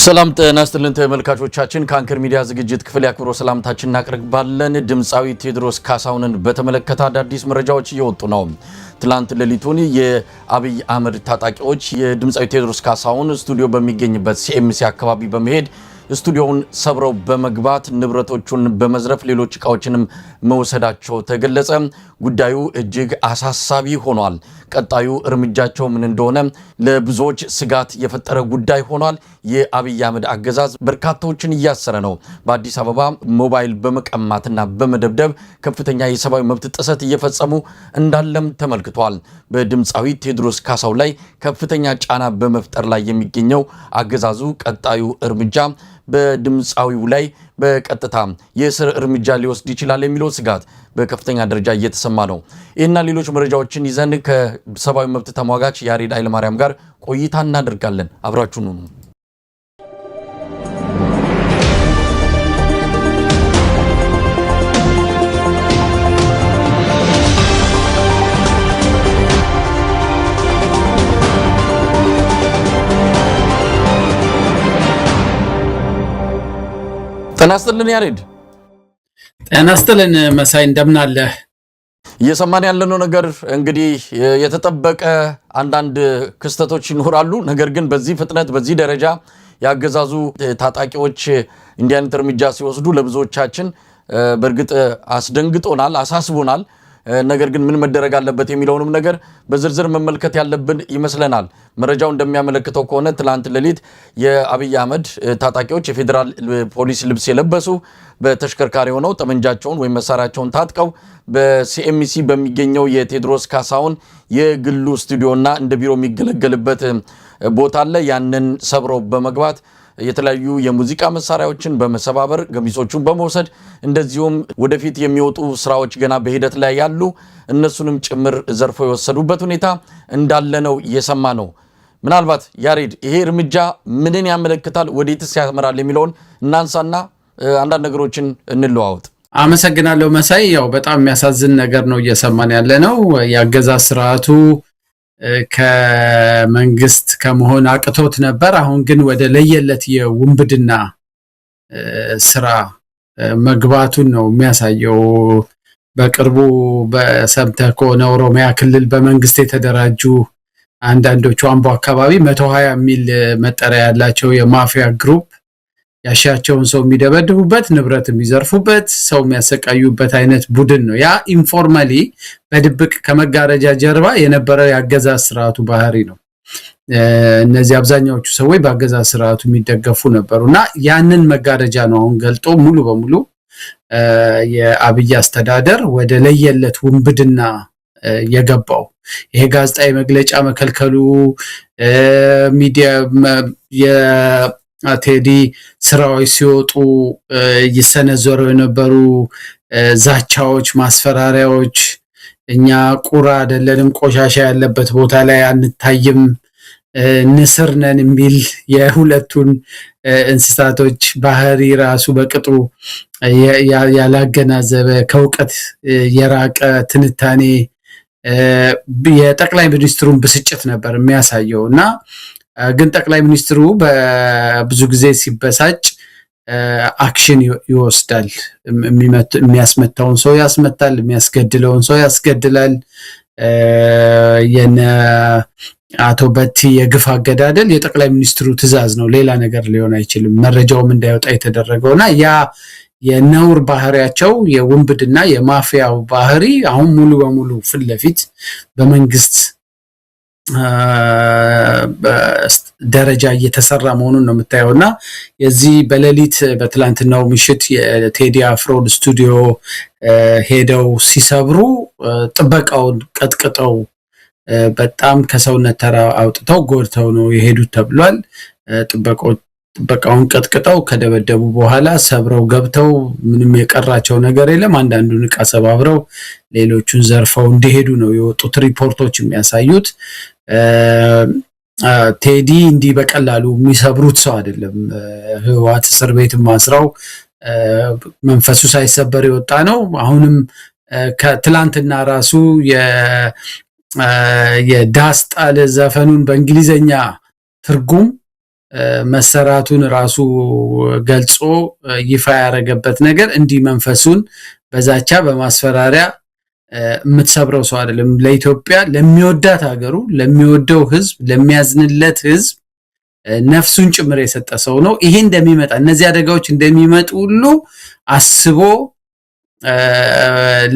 ሰላም ጤና ይስጥልን ተመልካቾቻችን ከአንከር ሚዲያ ዝግጅት ክፍል ያክብሮ ሰላምታችን እናቀርባለን። ድምጻዊ ቴዎድሮስ ካሳሁንን በተመለከተ አዳዲስ መረጃዎች እየወጡ ነው። ትላንት ሌሊቱን የአብይ አህመድ ታጣቂዎች የድምጻዊ ቴዎድሮስ ካሳሁን ስቱዲዮ በሚገኝበት ሲኤምሲ አካባቢ በመሄድ ስቱዲዮውን ሰብረው በመግባት ንብረቶቹን በመዝረፍ ሌሎች ዕቃዎችንም መውሰዳቸው ተገለጸ። ጉዳዩ እጅግ አሳሳቢ ሆኗል። ቀጣዩ እርምጃቸው ምን እንደሆነ ለብዙዎች ስጋት የፈጠረ ጉዳይ ሆኗል። የአብይ አህመድ አገዛዝ በርካታዎችን እያሰረ ነው። በአዲስ አበባ ሞባይል በመቀማትና በመደብደብ ከፍተኛ የሰብአዊ መብት ጥሰት እየፈጸሙ እንዳለም ተመልክቷል። በድምጻዊ ቴዎድሮስ ካሳሁን ላይ ከፍተኛ ጫና በመፍጠር ላይ የሚገኘው አገዛዙ ቀጣዩ እርምጃ በድምጻዊው ላይ በቀጥታ የእስር እርምጃ ሊወስድ ይችላል የሚለው ስጋት በከፍተኛ ደረጃ እየተሰማ ነው። ይህና ሌሎች መረጃዎችን ይዘን ከሰብአዊ መብት ተሟጋች ያሬድ ኃይለማርያም ጋር ቆይታ እናደርጋለን። አብራችሁን ሁኑ። ጤና ይስጥልን ያሬድ። ጤና ይስጥልን መሳይ፣ እንደምን አለ? እየሰማን ያለነው ነገር እንግዲህ የተጠበቀ አንዳንድ ክስተቶች ይኖራሉ። ነገር ግን በዚህ ፍጥነት በዚህ ደረጃ ያገዛዙ ታጣቂዎች እንዲህ አይነት እርምጃ ሲወስዱ ለብዙዎቻችን በእርግጥ አስደንግጦናል፣ አሳስቦናል። ነገር ግን ምን መደረግ አለበት የሚለውንም ነገር በዝርዝር መመልከት ያለብን ይመስለናል። መረጃው እንደሚያመለክተው ከሆነ ትላንት ሌሊት የአብይ አህመድ ታጣቂዎች የፌዴራል ፖሊስ ልብስ የለበሱ በተሽከርካሪ ሆነው ጠመንጃቸውን ወይም መሳሪያቸውን ታጥቀው በሲኤምሲ በሚገኘው የቴዎድሮስ ካሳሁን የግሉ ስቱዲዮና እንደ ቢሮ የሚገለገልበት ቦታ አለ። ያንን ሰብረው በመግባት የተለያዩ የሙዚቃ መሳሪያዎችን በመሰባበር ገሚሶቹን በመውሰድ እንደዚሁም ወደፊት የሚወጡ ስራዎች ገና በሂደት ላይ ያሉ እነሱንም ጭምር ዘርፎ የወሰዱበት ሁኔታ እንዳለ ነው የሰማ ነው። ምናልባት ያሬድ ይሄ እርምጃ ምንን ያመለክታል፣ ወዴትስ ያመራል የሚለውን እናንሳና አንዳንድ ነገሮችን እንለዋወጥ። አመሰግናለሁ መሳይ። ያው በጣም የሚያሳዝን ነገር ነው እየሰማን ያለ ነው። የአገዛዝ ስርዓቱ ከመንግስት ከመሆን አቅቶት ነበር። አሁን ግን ወደ ለየለት የውንብድና ስራ መግባቱን ነው የሚያሳየው። በቅርቡ በሰምተህ ከሆነ ኦሮሚያ ክልል በመንግስት የተደራጁ አንዳንዶቹ አምቦ አካባቢ 120 የሚል መጠሪያ ያላቸው የማፊያ ግሩፕ ያሻቸውን ሰው የሚደበድቡበት፣ ንብረት የሚዘርፉበት፣ ሰው የሚያሰቃዩበት አይነት ቡድን ነው። ያ ኢንፎርማሊ በድብቅ ከመጋረጃ ጀርባ የነበረው የአገዛዝ ስርዓቱ ባህሪ ነው። እነዚህ አብዛኛዎቹ ሰዎች በአገዛዝ ስርዓቱ የሚደገፉ ነበሩና ያንን መጋረጃ ነው አሁን ገልጦ ሙሉ በሙሉ የአብይ አስተዳደር ወደ ለየለት ውንብድና የገባው። ይሄ ጋዜጣዊ መግለጫ መከልከሉ፣ ሚዲያ ቴዲ ስራዎች ሲወጡ ይሰነዘሩ የነበሩ ዛቻዎች፣ ማስፈራሪያዎች፣ እኛ ቁራ አይደለንም ቆሻሻ ያለበት ቦታ ላይ አንታይም፣ ንስር ነን የሚል የሁለቱን እንስሳቶች ባህሪ ራሱ በቅጡ ያላገናዘበ ከእውቀት የራቀ ትንታኔ የጠቅላይ ሚኒስትሩን ብስጭት ነበር የሚያሳየው እና ግን ጠቅላይ ሚኒስትሩ በብዙ ጊዜ ሲበሳጭ አክሽን ይወስዳል። የሚያስመታውን ሰው ያስመታል፣ የሚያስገድለውን ሰው ያስገድላል። የነ አቶ በቲ የግፍ አገዳደል የጠቅላይ ሚኒስትሩ ትዕዛዝ ነው፣ ሌላ ነገር ሊሆን አይችልም። መረጃውም እንዳይወጣ የተደረገውና ያ የነውር ባህሪያቸው የውንብድና የማፊያው ባህሪ አሁን ሙሉ በሙሉ ፊት ለፊት በመንግስት ደረጃ እየተሰራ መሆኑን ነው የምታየውና የዚህ በሌሊት በትላንትናው ምሽት የቴዲ አፍሮን ስቱዲዮ ሄደው ሲሰብሩ ጥበቃውን ቀጥቅጠው በጣም ከሰውነት ተራ አውጥተው ጎድተው ነው የሄዱት ተብሏል። ጥበቃውን ቀጥቅጠው ከደበደቡ በኋላ ሰብረው ገብተው ምንም የቀራቸው ነገር የለም። አንዳንዱን ዕቃ ሰባብረው ሌሎቹን ዘርፈው እንደሄዱ ነው የወጡት ሪፖርቶች የሚያሳዩት። ቴዲ እንዲህ በቀላሉ የሚሰብሩት ሰው አይደለም። ህወሓት እስር ቤት ማስራው መንፈሱ ሳይሰበር የወጣ ነው። አሁንም ከትላንትና ራሱ የዳስ ጣለ ዘፈኑን በእንግሊዘኛ ትርጉም መሰራቱን ራሱ ገልጾ ይፋ ያረገበት ነገር እንዲህ መንፈሱን በዛቻ በማስፈራሪያ የምትሰብረው ሰው አይደለም። ለኢትዮጵያ ለሚወዳት ሀገሩ ለሚወደው ህዝብ ለሚያዝንለት ህዝብ ነፍሱን ጭምር የሰጠ ሰው ነው። ይሄ እንደሚመጣ እነዚህ አደጋዎች እንደሚመጡ ሁሉ አስቦ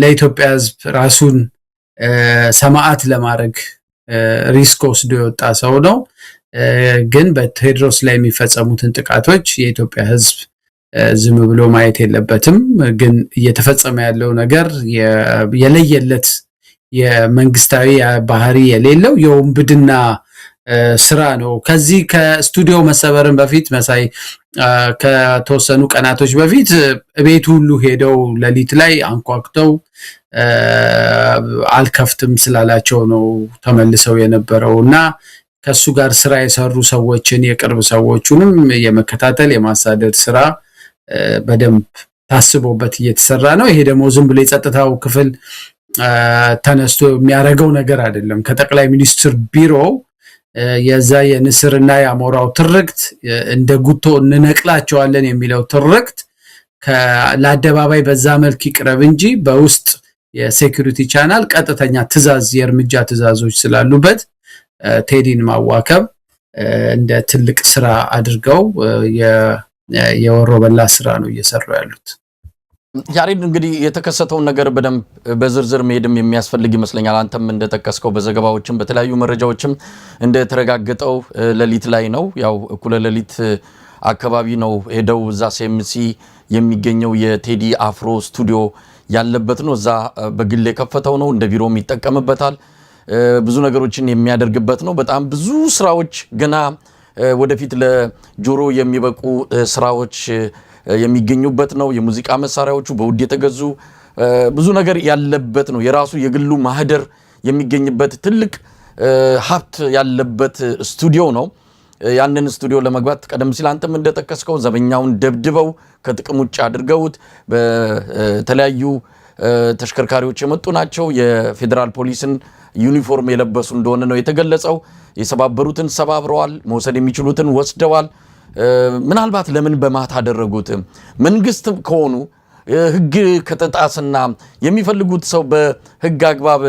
ለኢትዮጵያ ህዝብ ራሱን ሰማዕት ለማድረግ ሪስክ ወስዶ የወጣ ሰው ነው። ግን በቴዎድሮስ ላይ የሚፈጸሙትን ጥቃቶች የኢትዮጵያ ህዝብ ዝም ብሎ ማየት የለበትም። ግን እየተፈጸመ ያለው ነገር የለየለት የመንግስታዊ ባህሪ የሌለው የወንብድና ስራ ነው። ከዚህ ከስቱዲዮ መሰበርን በፊት መሳይ ከተወሰኑ ቀናቶች በፊት ቤቱ ሁሉ ሄደው ለሊት ላይ አንኳኩተው አልከፍትም ስላላቸው ነው ተመልሰው የነበረውና ከሱ ጋር ስራ የሰሩ ሰዎችን የቅርብ ሰዎቹንም የመከታተል የማሳደድ ስራ በደንብ ታስቦበት እየተሰራ ነው። ይሄ ደግሞ ዝም ብሎ የጸጥታው ክፍል ተነስቶ የሚያረገው ነገር አይደለም። ከጠቅላይ ሚኒስትር ቢሮ የዛ የንስርና ያሞራው ትርክት እንደ ጉቶ እንነቅላቸዋለን የሚለው ትርክት ለአደባባይ በዛ መልክ ይቅረብ እንጂ በውስጥ የሴኩሪቲ ቻናል ቀጥተኛ ትዛዝ የእርምጃ ትዛዞች ስላሉበት ቴዲን ማዋከብ እንደ ትልቅ ስራ አድርገው የወሮበላ ስራ ነው እየሰሩ ያሉት። ያሬድ እንግዲህ የተከሰተውን ነገር በደንብ በዝርዝር መሄድም የሚያስፈልግ ይመስለኛል። አንተም እንደተከስከው በዘገባዎችም በተለያዩ መረጃዎችም እንደተረጋገጠው ሌሊት ላይ ነው ያው እኩለ ሌሊት አካባቢ ነው ሄደው እዛ ሲኤምሲ የሚገኘው የቴዲ አፍሮ ስቱዲዮ ያለበት ነው። እዛ በግል የከፈተው ነው፣ እንደ ቢሮም ይጠቀምበታል። ብዙ ነገሮችን የሚያደርግበት ነው። በጣም ብዙ ስራዎች ገና ወደፊት ለጆሮ የሚበቁ ስራዎች የሚገኙበት ነው። የሙዚቃ መሳሪያዎቹ በውድ የተገዙ ብዙ ነገር ያለበት ነው። የራሱ የግሉ ማህደር የሚገኝበት ትልቅ ሀብት ያለበት ስቱዲዮ ነው። ያንን ስቱዲዮ ለመግባት ቀደም ሲል አንተም እንደተከስከው ዘበኛውን ደብድበው ከጥቅም ውጭ አድርገውት በተለያዩ ተሽከርካሪዎች የመጡ ናቸው። የፌደራል ፖሊስን ዩኒፎርም የለበሱ እንደሆነ ነው የተገለጸው። የሰባበሩትን ሰባብረዋል፣ መውሰድ የሚችሉትን ወስደዋል። ምናልባት ለምን በማታ አደረጉት? መንግስት ከሆኑ ህግ ከተጣሰና የሚፈልጉት ሰው በህግ አግባብ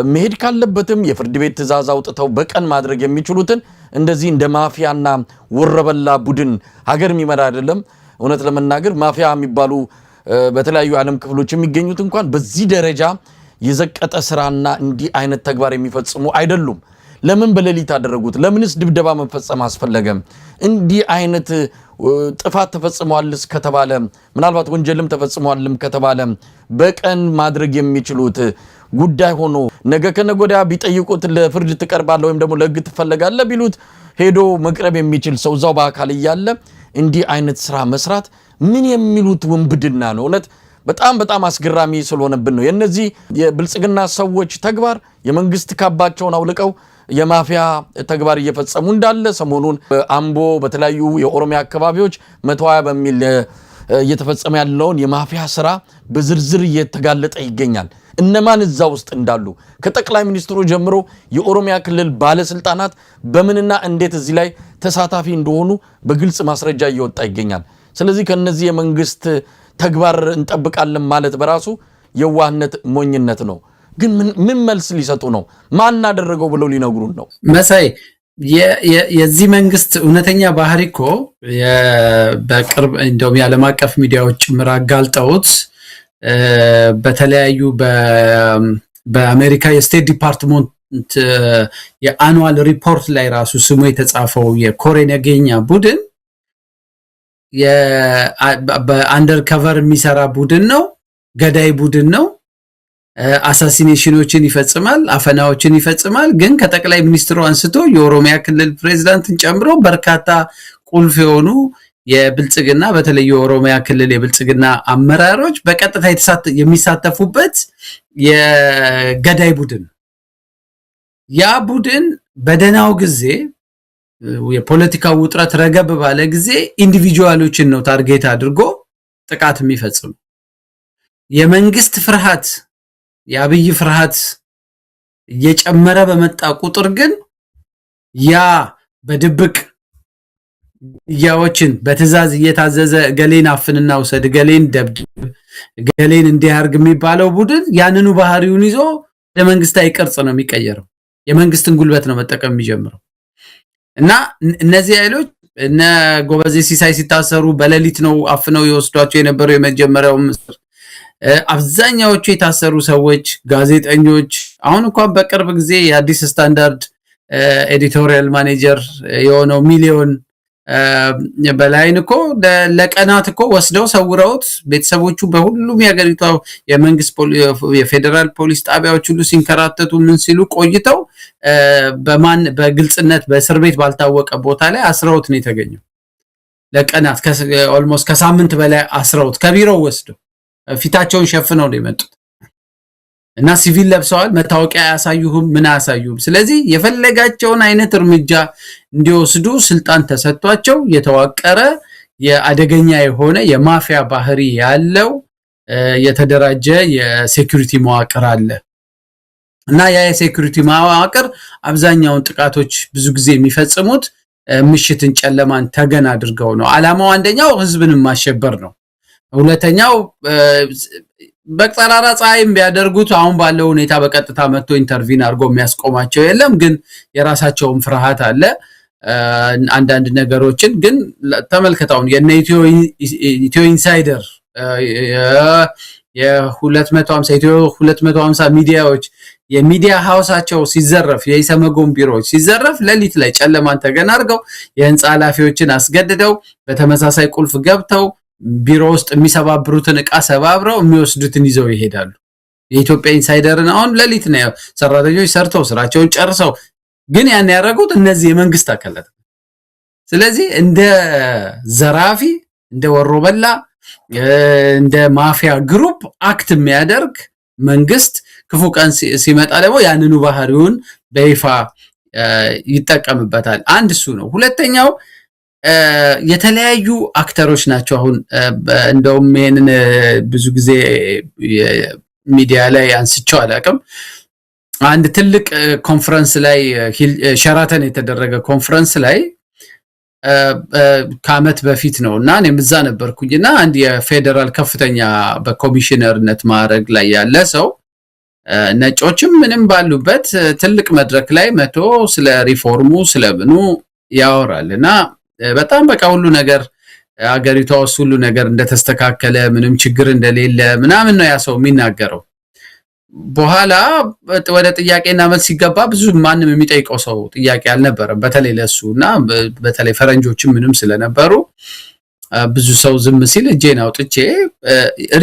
መሄድ ካለበትም የፍርድ ቤት ትዕዛዝ አውጥተው በቀን ማድረግ የሚችሉትን እንደዚህ እንደ ማፊያና ወረበላ ቡድን ሀገር የሚመራ አይደለም። እውነት ለመናገር ማፊያ የሚባሉ በተለያዩ ዓለም ክፍሎች የሚገኙት እንኳን በዚህ ደረጃ የዘቀጠ ስራና እንዲህ አይነት ተግባር የሚፈጽሙ አይደሉም። ለምን በሌሊት አደረጉት? ለምንስ ድብደባ መፈጸም አስፈለገ? እንዲህ አይነት ጥፋት ተፈጽሟልስ ከተባለ ምናልባት ወንጀልም ተፈጽሟልም ከተባለ በቀን ማድረግ የሚችሉት ጉዳይ ሆኖ ነገ ከነገ ወዲያ ቢጠይቁት ለፍርድ ትቀርባለህ ወይም ደግሞ ለህግ ትፈለጋለህ ቢሉት ሄዶ መቅረብ የሚችል ሰው እዛው በአካል እያለ እንዲህ አይነት ስራ መስራት ምን የሚሉት ወንብድና ነው? እውነት በጣም አስገራሚ ስለሆነብን ነው። የነዚህ የብልጽግና ሰዎች ተግባር የመንግስት ካባቸውን አውልቀው የማፊያ ተግባር እየፈጸሙ እንዳለ ሰሞኑን በአምቦ በተለያዩ የኦሮሚያ አካባቢዎች 120 በሚል እየተፈጸመ ያለውን የማፊያ ስራ በዝርዝር እየተጋለጠ ይገኛል። እነማን እዛ ውስጥ እንዳሉ ከጠቅላይ ሚኒስትሩ ጀምሮ የኦሮሚያ ክልል ባለስልጣናት በምንና እንዴት እዚህ ላይ ተሳታፊ እንደሆኑ በግልጽ ማስረጃ እየወጣ ይገኛል። ስለዚህ ከነዚህ የመንግስት ተግባር እንጠብቃለን ማለት በራሱ የዋህነት ሞኝነት ነው። ግን ምን መልስ ሊሰጡ ነው? ማን አደረገው ብለው ሊነግሩን ነው? መሳይ የዚህ መንግስት እውነተኛ ባህሪ እኮ በቅርብ እንደውም የዓለም አቀፍ ሚዲያዎች ጭምር አጋልጠውት በተለያዩ በአሜሪካ የስቴት ዲፓርትመንት የአኑዋል ሪፖርት ላይ ራሱ ስሙ የተጻፈው የኮሬ ነገኛ ቡድን በአንደር ከቨር የሚሰራ ቡድን ነው፣ ገዳይ ቡድን ነው። አሳሲኔሽኖችን ይፈጽማል፣ አፈናዎችን ይፈጽማል። ግን ከጠቅላይ ሚኒስትሩ አንስቶ የኦሮሚያ ክልል ፕሬዝዳንትን ጨምሮ በርካታ ቁልፍ የሆኑ የብልጽግና በተለይ የኦሮሚያ ክልል የብልጽግና አመራሮች በቀጥታ የሚሳተፉበት የገዳይ ቡድን። ያ ቡድን በደናው ጊዜ የፖለቲካው ውጥረት ረገብ ባለ ጊዜ ኢንዲቪጁዋሎችን ነው ታርጌት አድርጎ ጥቃት የሚፈጽሙ። የመንግስት ፍርሃት የአብይ ፍርሃት እየጨመረ በመጣ ቁጥር ግን ያ በድብቅ ያዎችን በትዕዛዝ እየታዘዘ ገሌን አፍንና ውሰድ፣ ገሌን ደብድብ፣ ገሌን እንዲያርግ የሚባለው ቡድን ያንኑ ባህሪውን ይዞ ለመንግስታዊ ቅርጽ ነው የሚቀየረው። የመንግስትን ጉልበት ነው መጠቀም የሚጀምረው እና እነዚህ ኃይሎች እነ ጎበዜ ሲሳይ ሲታሰሩ በሌሊት ነው አፍነው ይወስዷቸው የነበረው። የመጀመሪያው ምስር አብዛኛዎቹ የታሰሩ ሰዎች ጋዜጠኞች፣ አሁን እንኳን በቅርብ ጊዜ የአዲስ ስታንዳርድ ኤዲቶሪያል ማኔጀር የሆነው ሚሊዮን በላይን እኮ ለቀናት እኮ ወስደው ሰውረውት ቤተሰቦቹ በሁሉም የሀገሪቷ የመንግስት የፌደራል ፖሊስ ጣቢያዎች ሁሉ ሲንከራተቱ ምን ሲሉ ቆይተው በግልጽነት በእስር ቤት ባልታወቀ ቦታ ላይ አስረውት ነው የተገኘው። ለቀናት ኦልሞስት ከሳምንት በላይ አስረውት ከቢሮው ወስደው ፊታቸውን ሸፍነው ነው የመጡት እና ሲቪል ለብሰዋል። መታወቂያ ያሳዩሁም ምን አያሳዩም። ስለዚህ የፈለጋቸውን አይነት እርምጃ እንዲወስዱ ስልጣን ተሰጥቷቸው የተዋቀረ የአደገኛ የሆነ የማፊያ ባህሪ ያለው የተደራጀ የሴኩሪቲ መዋቅር አለ እና ያ የሴኩሪቲ መዋቅር አብዛኛውን ጥቃቶች ብዙ ጊዜ የሚፈጽሙት ምሽትን ጨለማን ተገን አድርገው ነው። ዓላማው አንደኛው ህዝብን ማሸበር ነው። ሁለተኛው በቀራራ ፀሐይም ቢያደርጉት አሁን ባለው ሁኔታ በቀጥታ መጥቶ ኢንተርቪን አድርጎ የሚያስቆማቸው የለም። ግን የራሳቸውን ፍርሃት አለ። አንዳንድ ነገሮችን ግን ተመልከታውን የነ ኢትዮ ኢንሳይደር የ250 ኢትዮ 250 ሚዲያዎች የሚዲያ ሃውሳቸው ሲዘረፍ፣ የኢሰመጎን ቢሮዎች ሲዘረፍ ሌሊት ላይ ጨለማን ተገን አድርገው የህንፃ ኃላፊዎችን አስገድደው በተመሳሳይ ቁልፍ ገብተው ቢሮ ውስጥ የሚሰባብሩትን ዕቃ ሰባብረው የሚወስዱትን ይዘው ይሄዳሉ። የኢትዮጵያ ኢንሳይደርን አሁን ሌሊት ነው ሰራተኞች ሰርተው ስራቸውን ጨርሰው፣ ግን ያን ያደረጉት እነዚህ የመንግስት አካላት። ስለዚህ እንደ ዘራፊ፣ እንደ ወሮበላ፣ እንደ ማፊያ ግሩፕ አክት የሚያደርግ መንግስት ክፉ ቀን ሲመጣ ደግሞ ያንኑ ባህሪውን በይፋ ይጠቀምበታል። አንድ እሱ ነው። ሁለተኛው የተለያዩ አክተሮች ናቸው። አሁን እንደውም ይሄንን ብዙ ጊዜ ሚዲያ ላይ አንስቼው አላውቅም። አንድ ትልቅ ኮንፈረንስ ላይ ሸራተን የተደረገ ኮንፈረንስ ላይ ከዓመት በፊት ነው እና እኔም እዛ ነበርኩኝና አንድ የፌደራል ከፍተኛ በኮሚሽነርነት ማዕረግ ላይ ያለ ሰው ነጮችም ምንም ባሉበት ትልቅ መድረክ ላይ መቶ ስለ ሪፎርሙ ስለምኑ ያወራልና በጣም በቃ ሁሉ ነገር አገሪቷ ውስጥ ሁሉ ነገር እንደተስተካከለ ምንም ችግር እንደሌለ ምናምን ነው ያ ሰው የሚናገረው። በኋላ ወደ ጥያቄና መልስ ሲገባ ብዙ ማንም የሚጠይቀው ሰው ጥያቄ አልነበረም፣ በተለይ ለሱና በተለይ ፈረንጆችም ምንም ስለነበሩ ብዙ ሰው ዝም ሲል እጄን አውጥቼ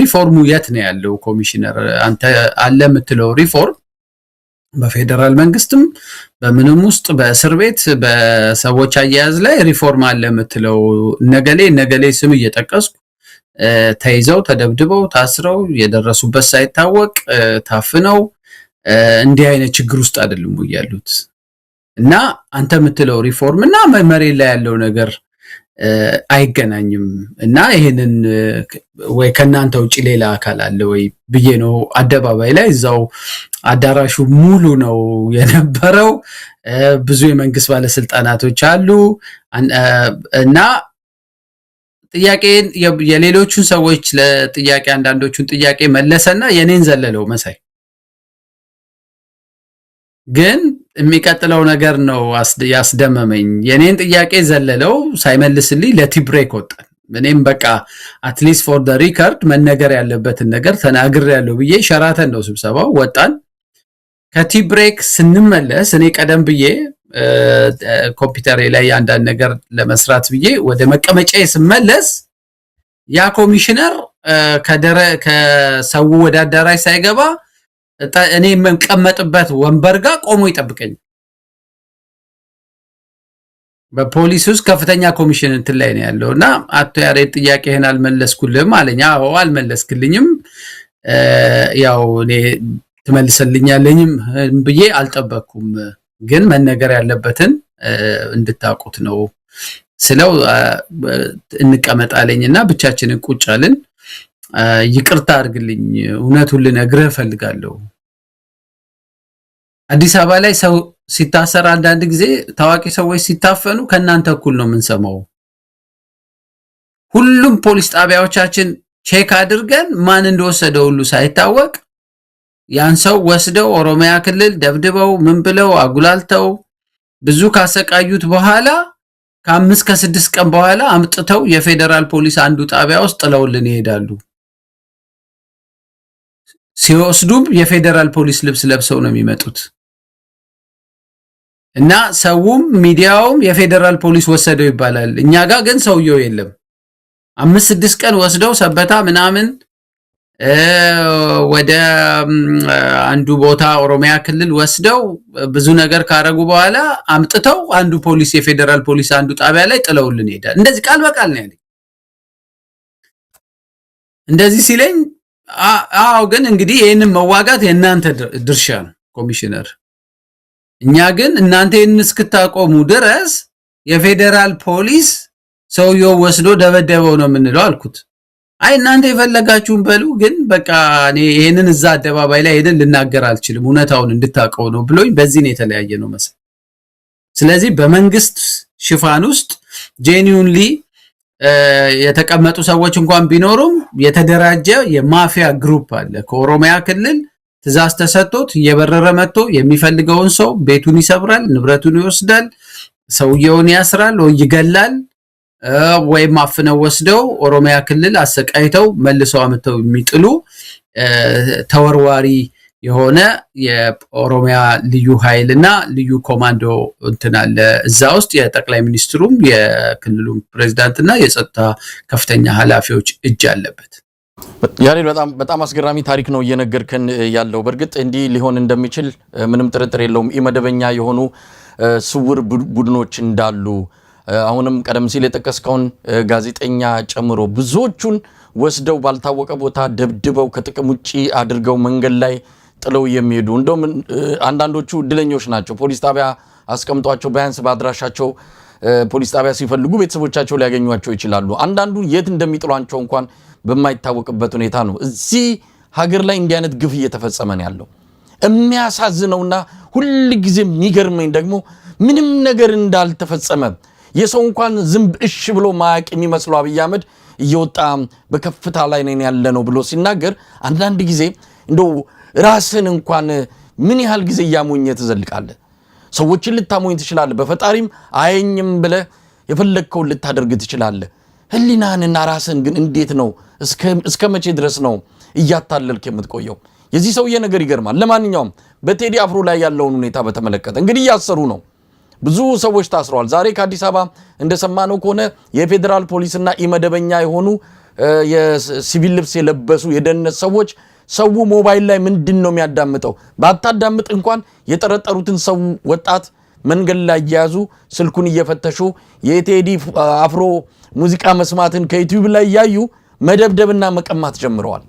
ሪፎርሙ የት ነው ያለው ኮሚሽነር፣ አንተ አለ የምትለው ሪፎርም በፌደራል መንግስትም በምንም ውስጥ በእስር ቤት በሰዎች አያያዝ ላይ ሪፎርም አለ የምትለው ነገሌ ስም እየጠቀስኩ ተይዘው ተደብድበው ታስረው የደረሱበት ሳይታወቅ ታፍነው እንዲህ አይነት ችግር ውስጥ አይደለም ያሉት እና አንተ የምትለው ሪፎርም እና መሬት ላይ ያለው ነገር አይገናኝም እና ይሄንን ወይ ከናንተ ውጪ ሌላ አካል አለ ወይ ብዬ ነው አደባባይ ላይ እዛው አዳራሹ ሙሉ ነው የነበረው። ብዙ የመንግስት ባለስልጣናቶች አሉ እና ጥያቄን የሌሎቹን ሰዎች ለጥያቄ አንዳንዶቹን ጥያቄ መለሰና የኔን ዘለለው መሳይ። ግን የሚቀጥለው ነገር ነው ያስደመመኝ። የኔን ጥያቄ ዘለለው ሳይመልስልኝ ለቲብሬክ ወጣን። እኔም በቃ አትሊስት ፎር ዘ ሪከርድ መነገር ያለበትን ነገር ተናግሬያለሁ ብዬ ሸራተን ነው ስብሰባው ወጣን። ከቲብሬክ ስንመለስ እኔ ቀደም ብዬ ኮምፒውተሬ ላይ አንዳንድ ነገር ለመስራት ብዬ ወደ መቀመጫዬ ስመለስ ያ ኮሚሽነር ከሰው ወደ አዳራሽ ሳይገባ እኔ የምቀመጥበት ወንበር ጋር ቆሞ ይጠብቀኝ። በፖሊስ ውስጥ ከፍተኛ ኮሚሽን እንትን ላይ ነው ያለውና አቶ ያሬድ ጥያቄህን አልመለስኩልህም አለኝ። አዎ አልመለስክልኝም፣ ያው እኔ ትመልስልኛለኝም ብዬ አልጠበቅኩም፣ ግን መነገር ያለበትን እንድታውቁት ነው ስለው እንቀመጣለኝና ብቻችንን ቁጭ አልን። ይቅርታ አድርግልኝ፣ እውነቱን ልነግርህ እፈልጋለሁ። አዲስ አበባ ላይ ሰው ሲታሰር አንዳንድ ጊዜ ታዋቂ ሰዎች ሲታፈኑ ከናንተ እኩል ነው የምንሰማው። ሁሉም ፖሊስ ጣቢያዎቻችን ቼክ አድርገን ማን እንደወሰደው ሁሉ ሳይታወቅ ያን ሰው ወስደው ኦሮሚያ ክልል ደብድበው ምን ብለው አጉላልተው ብዙ ካሰቃዩት በኋላ ከ5 ከ6 ቀን በኋላ አምጥተው የፌደራል ፖሊስ አንዱ ጣቢያ ውስጥ ጥለውልን ይሄዳሉ። ሲወስዱም የፌደራል ፖሊስ ልብስ ለብሰው ነው የሚመጡት እና ሰውም ሚዲያውም የፌደራል ፖሊስ ወሰደው ይባላል። እኛ ጋር ግን ሰውየው የለም። 5-6 ቀን ወስደው ሰበታ ምናምን ወደ አንዱ ቦታ ኦሮሚያ ክልል ወስደው ብዙ ነገር ካረጉ በኋላ አምጥተው አንዱ ፖሊስ የፌደራል ፖሊስ አንዱ ጣቢያ ላይ ጥለውልን ይሄዳል። እንደዚህ ቃል በቃል ነው ያለኝ። እንደዚህ ሲለኝ አዎ ግን እንግዲህ ይሄንን መዋጋት የእናንተ ድርሻ ነው ኮሚሽነር። እኛ ግን እናንተ ይሄን እስክታቆሙ ድረስ የፌደራል ፖሊስ ሰውየው ወስዶ ደበደበው ነው የምንለው አልኩት። አይ እናንተ የፈለጋችሁን በሉ ግን በቃ እኔ ይሄንን እዛ አደባባይ ላይ ሄደን ልናገር አልችልም እውነታውን እንድታቀው ነው ብሎኝ በዚህ ነው የተለያየ ነው መሰል። ስለዚህ በመንግስት ሽፋን ውስጥ ጄኒዩንሊ የተቀመጡ ሰዎች እንኳን ቢኖሩም የተደራጀ የማፊያ ግሩፕ አለ። ከኦሮሚያ ክልል ትዛዝ ተሰጥቶት እየበረረ መጥቶ የሚፈልገውን ሰው ቤቱን ይሰብራል፣ ንብረቱን ይወስዳል፣ ሰውየውን ያስራል ወይ ይገላል ወይም አፍነው ወስደው ኦሮሚያ ክልል አሰቃይተው መልሰው አመተው የሚጥሉ ተወርዋሪ የሆነ የኦሮሚያ ልዩ ኃይልና ልዩ ኮማንዶ እንትን አለ። እዛ ውስጥ የጠቅላይ ሚኒስትሩም የክልሉም ፕሬዝዳንትና የጸጥታ ከፍተኛ ኃላፊዎች እጅ አለበት። ያሬድ በጣም አስገራሚ ታሪክ ነው እየነገርከን ያለው። በርግጥ እንዲህ ሊሆን እንደሚችል ምንም ጥርጥር የለውም። ኢመደበኛ የሆኑ ስውር ቡድኖች እንዳሉ አሁንም ቀደም ሲል የጠቀስከውን ጋዜጠኛ ጨምሮ ብዙዎቹን ወስደው ባልታወቀ ቦታ ደብድበው ከጥቅም ውጪ አድርገው መንገድ ላይ ጥለው የሚሄዱ እንደውም አንዳንዶቹ እድለኞች ናቸው። ፖሊስ ጣቢያ አስቀምጧቸው ቢያንስ በአድራሻቸው ፖሊስ ጣቢያ ሲፈልጉ ቤተሰቦቻቸው ሊያገኟቸው ይችላሉ። አንዳንዱ የት እንደሚጥሏቸው እንኳን በማይታወቅበት ሁኔታ ነው እዚህ ሀገር ላይ እንዲህ አይነት ግፍ እየተፈጸመ ነው ያለው። የሚያሳዝነውና ሁሉ ጊዜ የሚገርመኝ ደግሞ ምንም ነገር እንዳልተፈጸመ የሰው እንኳን ዝም እሺ ብሎ ማያቅ የሚመስለው አብይ አህመድ እየወጣ በከፍታ ላይ ነን ያለ ነው ብሎ ሲናገር አንዳንድ ጊዜ እንደው ራስን እንኳን ምን ያህል ጊዜ ያሞኘ ትዘልቃለህ? ሰዎችን ልታሞኝ ትችላለህ፣ በፈጣሪም አየኝም ብለህ የፈለግከውን ልታደርግ ትችላለህ። ህሊናህንና ራስን ግን እንዴት ነው እስከ መቼ ድረስ ነው እያታለልክ የምትቆየው? የዚህ ሰውዬ ነገር ይገርማል። ለማንኛውም በቴዲ አፍሮ ላይ ያለውን ሁኔታ በተመለከተ እንግዲህ እያሰሩ ነው፣ ብዙ ሰዎች ታስረዋል። ዛሬ ከአዲስ አበባ እንደሰማነው ከሆነ የፌደራል ፖሊስና ኢመደበኛ የሆኑ የሲቪል ልብስ የለበሱ የደህንነት ሰዎች ሰው ሞባይል ላይ ምንድነው የሚያዳምጠው ባታዳምጥ እንኳን የጠረጠሩትን ሰው ወጣት መንገድ ላይ ያያዙ ስልኩን እየፈተሹ የቴዲ አፍሮ ሙዚቃ መስማትን ከዩቲዩብ ላይ ያዩ መደብደብና መቀማት ጀምረዋል።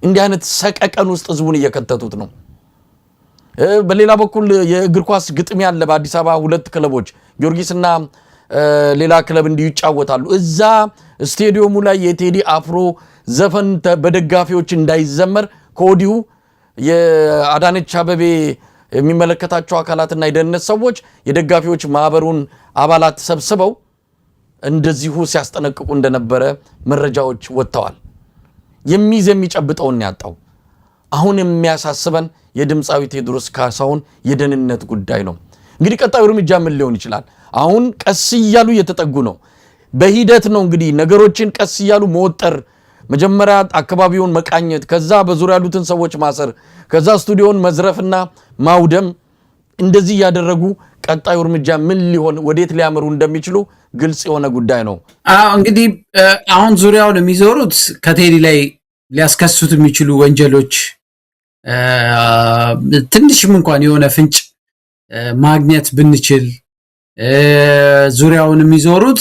እንዲህ አይነት ሰቀቀን ውስጥ ህዝቡን እየከተቱት ነው። በሌላ በኩል የእግር ኳስ ግጥሚያ አለ በአዲስ አበባ ሁለት ክለቦች ጊዮርጊስና ሌላ ክለብ እንዲጫወታሉ። እዛ ስቴዲየሙ ላይ የቴዲ አፍሮ ዘፈን በደጋፊዎች እንዳይዘመር ከወዲሁ የአዳነች አበቤ የሚመለከታቸው አካላትና የደህንነት ሰዎች የደጋፊዎች ማህበሩን አባላት ሰብስበው እንደዚሁ ሲያስጠነቅቁ እንደነበረ መረጃዎች ወጥተዋል። የሚጨብጠውን ያጣው አሁን የሚያሳስበን የድምፃዊ ቴዎድሮስ ካሳሁን የደህንነት ጉዳይ ነው። እንግዲህ ቀጣዩ እርምጃ ምን ሊሆን ይችላል? አሁን ቀስ እያሉ እየተጠጉ ነው። በሂደት ነው እንግዲህ ነገሮችን ቀስ እያሉ መወጠር፣ መጀመሪያ አካባቢውን መቃኘት፣ ከዛ በዙሪያ ያሉትን ሰዎች ማሰር፣ ከዛ ስቱዲዮን መዝረፍና ማውደም፣ እንደዚህ ያደረጉ ቀጣዩ እርምጃ ምን ሊሆን ወዴት ሊያመሩ እንደሚችሉ ግልጽ የሆነ ጉዳይ ነው። እንግዲህ አሁን ዙሪያውን የሚዞሩት ከቴዲ ላይ ሊያስከሱት የሚችሉ ወንጀሎች ትንሽም እንኳን የሆነ ፍንጭ ማግኘት ብንችል ዙሪያውን የሚዞሩት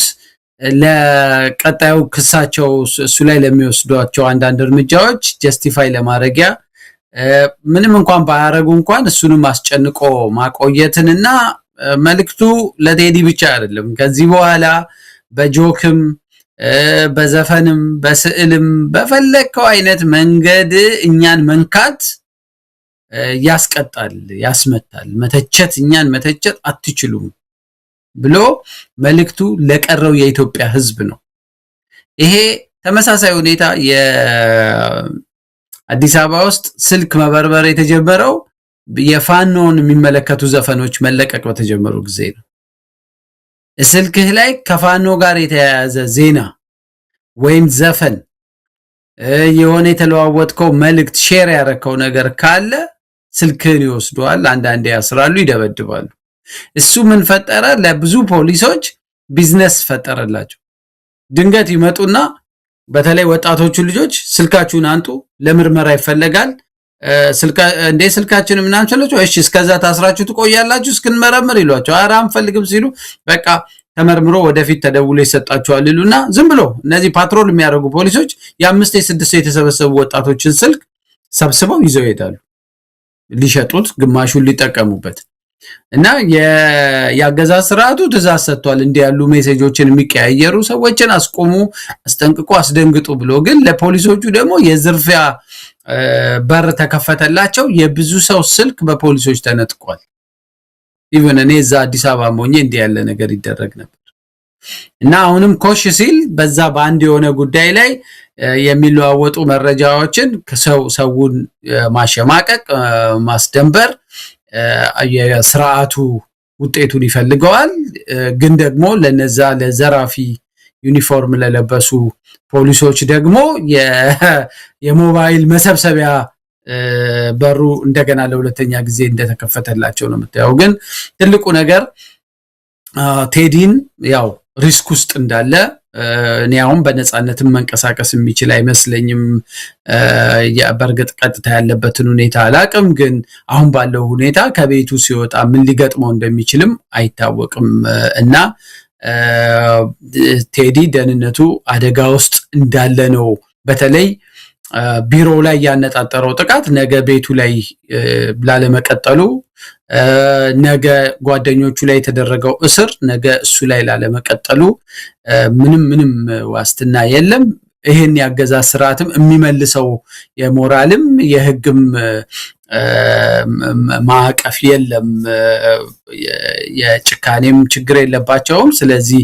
ለቀጣዩ ክሳቸው እሱ ላይ ለሚወስዷቸው አንዳንድ እርምጃዎች ጀስቲፋይ ለማድረጊያ ምንም እንኳን ባያረጉ እንኳን እሱንም አስጨንቆ ማቆየትንና መልክቱ ለቴዲ ብቻ አይደለም ከዚህ በኋላ በጆክም በዘፈንም በስዕልም በፈለከው አይነት መንገድ እኛን መንካት ያስቀጣል፣ ያስመታል። መተቸት እኛን መተቸት አትችሉም ብሎ መልክቱ ለቀረው የኢትዮጵያ ሕዝብ ነው። ይሄ ተመሳሳይ ሁኔታ የአዲስ አበባ ውስጥ ስልክ መበርበር የተጀመረው የፋኖን የሚመለከቱ ዘፈኖች መለቀቅ በተጀመሩ ጊዜ ነው። ስልክህ ላይ ከፋኖ ጋር የተያያዘ ዜና ወይም ዘፈን የሆነ የተለዋወጥከው መልእክት ሼር ያደረከው ነገር ካለ ስልክህን ይወስዱዋል፣ አንዳንዴ ያስራሉ፣ ይደበድባሉ። እሱ ምን ፈጠረ? ለብዙ ፖሊሶች ቢዝነስ ፈጠረላቸው። ድንገት ይመጡና በተለይ ወጣቶቹ ልጆች ስልካችሁን አንጡ፣ ለምርመራ ይፈለጋል፣ ስልካችን ምናምን ስለቸው እሺ እስከዛ ታስራችሁ ትቆያላችሁ እስክንመረምር ይሏቸው። ኧረ አንፈልግም ሲሉ በቃ ተመርምሮ ወደፊት ተደውሎ ይሰጣቸዋል ይሉና ዝም ብሎ እነዚህ ፓትሮል የሚያደርጉ ፖሊሶች የ5 የ6 የተሰበሰቡ ወጣቶችን ስልክ ሰብስበው ይዘው ይሄዳሉ፣ ሊሸጡት ግማሹን ሊጠቀሙበት። እና የአገዛዝ ስርዓቱ ትእዛዝ ሰጥቷል እንዲህ ያሉ ሜሴጆችን የሚቀያየሩ ሰዎችን አስቆሙ፣ አስጠንቅቁ፣ አስደንግጡ ብሎ። ግን ለፖሊሶቹ ደግሞ የዝርፊያ በር ተከፈተላቸው። የብዙ ሰው ስልክ በፖሊሶች ተነጥቋል። ኢቨን እኔ እዛ አዲስ አበባ ሞኜ እንዲህ ያለ ነገር ይደረግ ነበር። እና አሁንም ኮሽ ሲል በዛ በአንድ የሆነ ጉዳይ ላይ የሚለዋወጡ መረጃዎችን ሰውን ማሸማቀቅ፣ ማስደንበር የስርዓቱ ውጤቱን ይፈልገዋል። ግን ደግሞ ለነዛ ለዘራፊ ዩኒፎርም ለለበሱ ፖሊሶች ደግሞ የሞባይል መሰብሰቢያ በሩ እንደገና ለሁለተኛ ጊዜ እንደተከፈተላቸው ነው የምታየው። ግን ትልቁ ነገር ቴዲን ያው ሪስክ ውስጥ እንዳለ እኔ አሁን በነፃነትም መንቀሳቀስ የሚችል አይመስለኝም። በእርግጥ ቀጥታ ያለበትን ሁኔታ አላቅም፣ ግን አሁን ባለው ሁኔታ ከቤቱ ሲወጣ ምን ሊገጥመው እንደሚችልም አይታወቅም እና ቴዲ ደህንነቱ አደጋ ውስጥ እንዳለ ነው። በተለይ ቢሮ ላይ ያነጣጠረው ጥቃት ነገ ቤቱ ላይ ላለመቀጠሉ፣ ነገ ጓደኞቹ ላይ የተደረገው እስር ነገ እሱ ላይ ላለመቀጠሉ ምንም ዋስትና የለም። ይሄን ያገዛዝ ስርዓትም የሚመልሰው የሞራልም የህግም ማዕቀፍ የለም። የጭካኔም ችግር የለባቸውም። ስለዚህ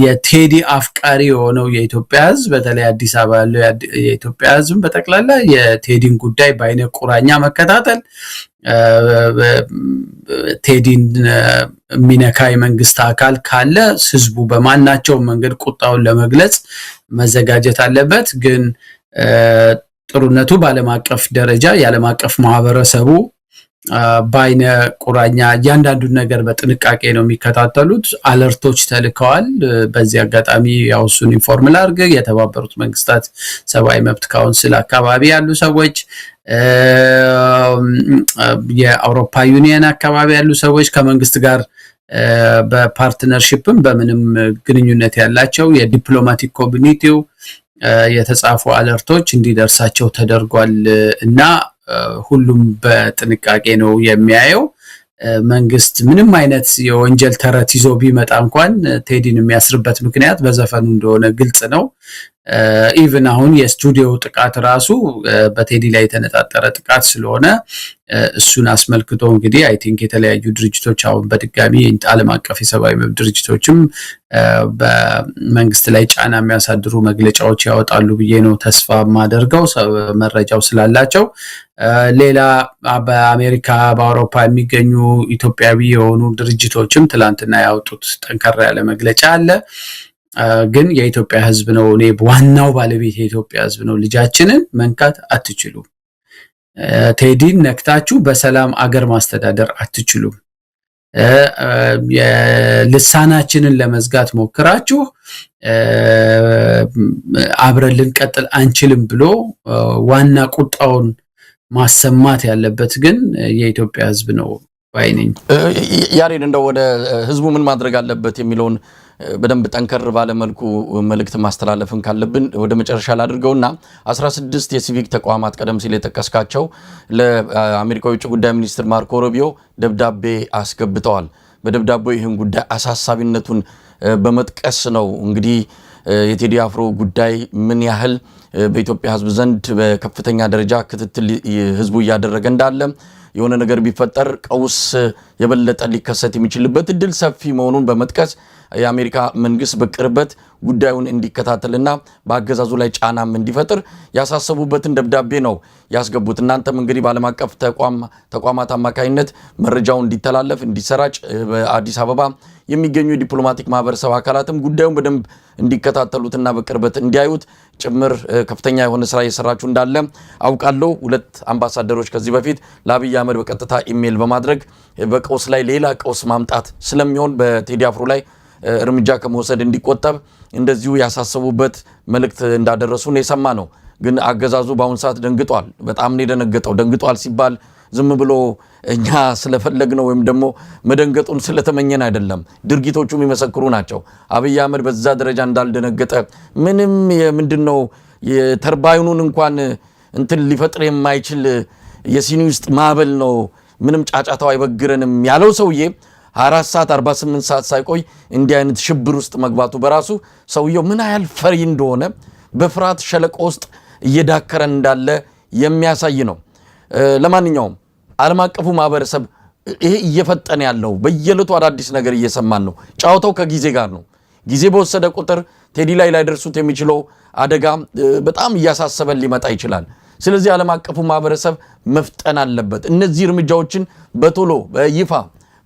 የቴዲ አፍቃሪ የሆነው የኢትዮጵያ ህዝብ በተለይ አዲስ አበባ ያለው የኢትዮጵያ ህዝብ በጠቅላላ የቴዲን ጉዳይ በአይነ ቁራኛ መከታተል፣ ቴዲን የሚነካ የመንግስት አካል ካለ ህዝቡ በማናቸውም መንገድ ቁጣውን ለመግለጽ መዘጋጀት አለበት። ግን ጥሩነቱ በዓለም አቀፍ ደረጃ የዓለም አቀፍ ማህበረሰቡ በአይነ ቁራኛ እያንዳንዱን ነገር በጥንቃቄ ነው የሚከታተሉት። አለርቶች ተልከዋል። በዚህ አጋጣሚ ያው እሱን ኢንፎርም ላድርግ። የተባበሩት መንግስታት ሰብአዊ መብት ካውንስል አካባቢ ያሉ ሰዎች፣ የአውሮፓ ዩኒየን አካባቢ ያሉ ሰዎች፣ ከመንግስት ጋር በፓርትነርሺፕም በምንም ግንኙነት ያላቸው የዲፕሎማቲክ ኮሚኒቲው የተጻፉ አለርቶች እንዲደርሳቸው ተደርጓል እና ሁሉም በጥንቃቄ ነው የሚያየው። መንግስት ምንም አይነት የወንጀል ተረት ይዞ ቢመጣ እንኳን ቴዲን የሚያስርበት ምክንያት በዘፈኑ እንደሆነ ግልጽ ነው። ኢቭን አሁን የስቱዲዮ ጥቃት ራሱ በቴዲ ላይ የተነጣጠረ ጥቃት ስለሆነ እሱን አስመልክቶ እንግዲህ አይ ቲንክ የተለያዩ ድርጅቶች አሁን በድጋሚ ዓለም አቀፍ የሰብአዊ መብት ድርጅቶችም በመንግስት ላይ ጫና የሚያሳድሩ መግለጫዎች ያወጣሉ ብዬ ነው ተስፋ የማደርገው መረጃው ስላላቸው። ሌላ በአሜሪካ በአውሮፓ የሚገኙ ኢትዮጵያዊ የሆኑ ድርጅቶችም ትላንትና ያወጡት ጠንከራ ያለ መግለጫ አለ። ግን የኢትዮጵያ ህዝብ ነው፣ እኔ ዋናው ባለቤት የኢትዮጵያ ህዝብ ነው። ልጃችንን መንካት አትችሉም። ቴዲን ነክታችሁ በሰላም አገር ማስተዳደር አትችሉም። ልሳናችንን ለመዝጋት ሞክራችሁ አብረን ልንቀጥል አንችልም ብሎ ዋና ቁጣውን ማሰማት ያለበት ግን የኢትዮጵያ ህዝብ ነው ባይነኝ። ያሬድ እንደው ወደ ህዝቡ ምን ማድረግ አለበት የሚለውን በደንብ ጠንከር ባለ መልኩ መልእክት ማስተላለፍን ካለብን ወደ መጨረሻ ላድርገውና 16 የሲቪክ ተቋማት ቀደም ሲል የተጠቀስካቸው ለአሜሪካው የውጭ ጉዳይ ሚኒስትር ማርኮ ሩቢዮ ደብዳቤ አስገብተዋል። በደብዳቤው ይህን ጉዳይ አሳሳቢነቱን በመጥቀስ ነው እንግዲህ የቴዲ አፍሮ ጉዳይ ምን ያህል በኢትዮጵያ ህዝብ ዘንድ በከፍተኛ ደረጃ ክትትል ህዝቡ እያደረገ እንዳለ፣ የሆነ ነገር ቢፈጠር ቀውስ የበለጠ ሊከሰት የሚችልበት እድል ሰፊ መሆኑን በመጥቀስ የአሜሪካ መንግስት በቅርበት ጉዳዩን እንዲከታተልና በአገዛዙ ላይ ጫናም እንዲፈጥር ያሳሰቡበትን ደብዳቤ ነው ያስገቡት። እናንተም እንግዲህ በዓለም አቀፍ ተቋማት አማካኝነት መረጃው እንዲተላለፍ እንዲሰራጭ በአዲስ አበባ የሚገኙ የዲፕሎማቲክ ማህበረሰብ አካላትም ጉዳዩን በደንብ እንዲከታተሉትና በቅርበት እንዲያዩት ጭምር ከፍተኛ የሆነ ስራ እየሰራችሁ እንዳለ አውቃለሁ። 2 አምባሳደሮች ከዚህ በፊት ለአብይ አህመድ በቀጥታ ኢሜል በማድረግ በቀውስ ላይ ሌላ ቀውስ ማምጣት ስለሚሆን በቴዲ አፍሮ ላይ እርምጃ ከመውሰድ እንዲቆጠብ እንደዚሁ ያሳሰቡበት መልእክት እንዳደረሱን የሰማ ነው። ግን አገዛዙ በአሁኑ ሰዓት ደንግጧል። በጣም ነው የደነገጠው። ደንግጧል ሲባል ዝም ብሎ እኛ ስለፈለግነው ወይም ደግሞ መደንገጡን ስለተመኘን አይደለም። ድርጊቶቹ የሚመሰክሩ ናቸው። አብይ አህመድ በዛ ደረጃ እንዳልደነገጠ ምንም ምንድነው የተርባይኑን እንኳን እንትን ሊፈጥር የማይችል የሲኒ ውስጥ ማዕበል ነው፣ ምንም ጫጫታው አይበግረንም ያለው ሰውዬ 4 ሰዓት 48 ሰዓት ሳይቆይ እንዲህ አይነት ሽብር ውስጥ መግባቱ በራሱ ሰውየው ምን ያህል ፈሪ እንደሆነ በፍርሃት ሸለቆ ውስጥ እየዳከረ እንዳለ የሚያሳይ ነው። ለማንኛውም ዓለም አቀፉ ማህበረሰብ ይሄ እየፈጠነ ያለው በየለቱ አዳዲስ ነገር እየሰማን ነው። ጫውታው ከጊዜ ጋር ነው። ጊዜ በወሰደ ቁጥር ቴዲ ላይ ላይደርሱት የሚችለው አደጋ በጣም እያሳሰበን ሊመጣ ይችላል። ስለዚህ ዓለም አቀፉ ማህበረሰብ መፍጠን አለበት። እነዚህ እርምጃዎችን በቶሎ በይፋ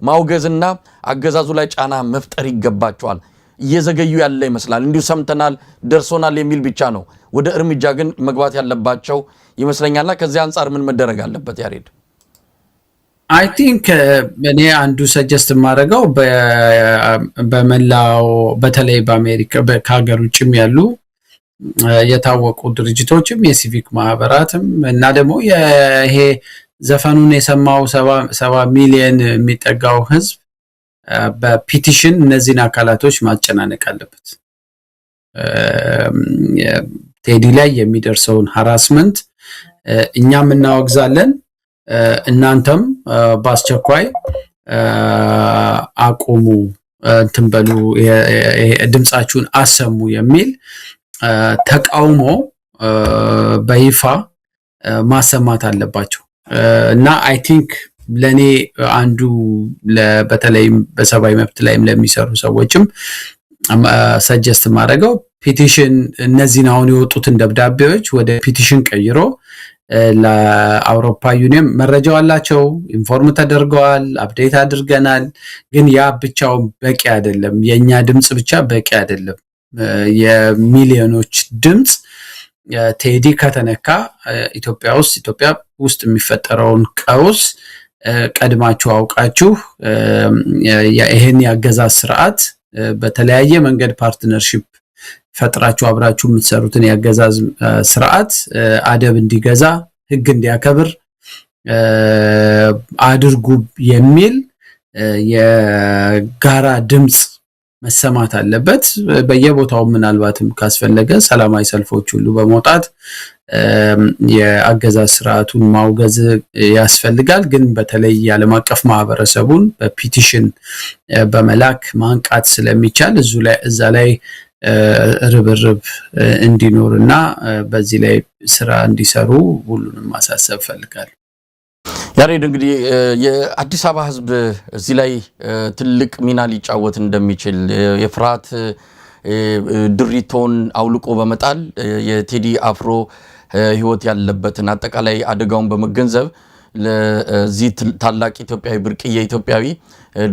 ማውገዝና አገዛዙ ላይ ጫና መፍጠር ይገባቸዋል። እየዘገዩ ያለ ይመስላል። እንዲሁ ሰምተናል ደርሶናል የሚል ብቻ ነው። ወደ እርምጃ ግን መግባት ያለባቸው ይመስለኛልና ከዚህ አንጻር ምን መደረግ አለበት ያሬድ? አይ ቲንክ እኔ አንዱ ሰጀስት የማደርገው በመላው በተለይ በአሜሪካ ከሀገር ውጭም ያሉ የታወቁ ድርጅቶችም የሲቪክ ማህበራትም እና ደግሞ ይሄ ዘፈኑን የሰማው 70 ሚሊዮን የሚጠጋው ህዝብ በፒቲሽን እነዚህን አካላቶች ማጨናነቅ አለበት። ቴዲ ላይ የሚደርሰውን ሃራስመንት እኛም እናወግዛለን፣ እናንተም በአስቸኳይ አቁሙ፣ እንትን በሉ፣ ድምጻችሁን አሰሙ የሚል ተቃውሞ በይፋ ማሰማት አለባቸው። እና አይ ቲንክ ለኔ አንዱ በተለይም በሰብአዊ መብት ላይም ለሚሰሩ ሰዎችም ሰጀስት ማድረገው ፒቲሽን እነዚህን አሁን የወጡትን ደብዳቤዎች ወደ ፒቲሽን ቀይሮ ለአውሮፓ ዩኒየን መረጃው አላቸው፣ ኢንፎርም ተደርገዋል፣ አፕዴት አድርገናል። ግን ያ ብቻው በቂ አይደለም። የኛ ድምጽ ብቻ በቂ አይደለም። የሚሊዮኖች ድምጽ ቴዲ ከተነካ ኢትዮጵያ ውስጥ የሚፈጠረውን ቀውስ ቀድማችሁ አውቃችሁ ይሄን ያገዛዝ ስርዓት በተለያየ መንገድ ፓርትነርሺፕ ፈጥራችሁ አብራችሁ የምትሰሩትን ያገዛዝ ስርዓት አደብ እንዲገዛ ህግ እንዲያከብር አድርጉ የሚል የጋራ ድምጽ መሰማት አለበት። በየቦታው ምናልባትም ካስፈለገ ሰላማዊ ሰልፎች ሁሉ በመውጣት የአገዛዝ ስርዓቱን ማውገዝ ያስፈልጋል። ግን በተለይ የዓለም አቀፍ ማህበረሰቡን በፒቲሽን በመላክ ማንቃት ስለሚቻል እዛ ላይ ርብርብ እንዲኖርና በዚህ ላይ ስራ እንዲሰሩ ሁሉንም ማሳሰብ ፈልጋለሁ። ያሬድ እንግዲህ የአዲስ አበባ ህዝብ እዚህ ላይ ትልቅ ሚና ሊጫወት እንደሚችል የፍርሃት ድሪቶን አውልቆ በመጣል የቴዲ አፍሮ ህይወት ያለበትን አጠቃላይ አደጋውን በመገንዘብ ለዚህ ታላቅ ኢትዮጵያዊ ብርቅዬ ኢትዮጵያዊ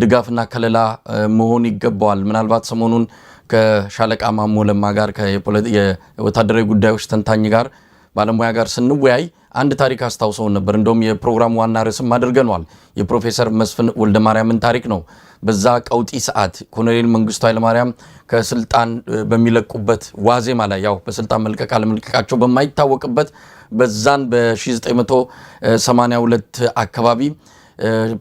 ድጋፍና ከለላ መሆን ይገባዋል። ምናልባት ሰሞኑን ከሻለቃ ማሞ ለማ ጋር የወታደራዊ ጉዳዮች ተንታኝ ጋር ባለሙያ ጋር ስንወያይ አንድ ታሪክ አስታውሰው ነበር። እንደውም የፕሮግራሙ ዋና ርዕስም አድርገናል። የፕሮፌሰር መስፍን ወልደማርያምን ታሪክ ነው። በዛ ቀውጢ ሰዓት ኮሎኔል መንግስቱ ኃይለማርያም ከስልጣን በሚለቁበት ዋዜማ ላይ ያው በስልጣን መልቀቅ አለመልቀቃቸው በማይታወቅበት በዛን በ1982 አካባቢ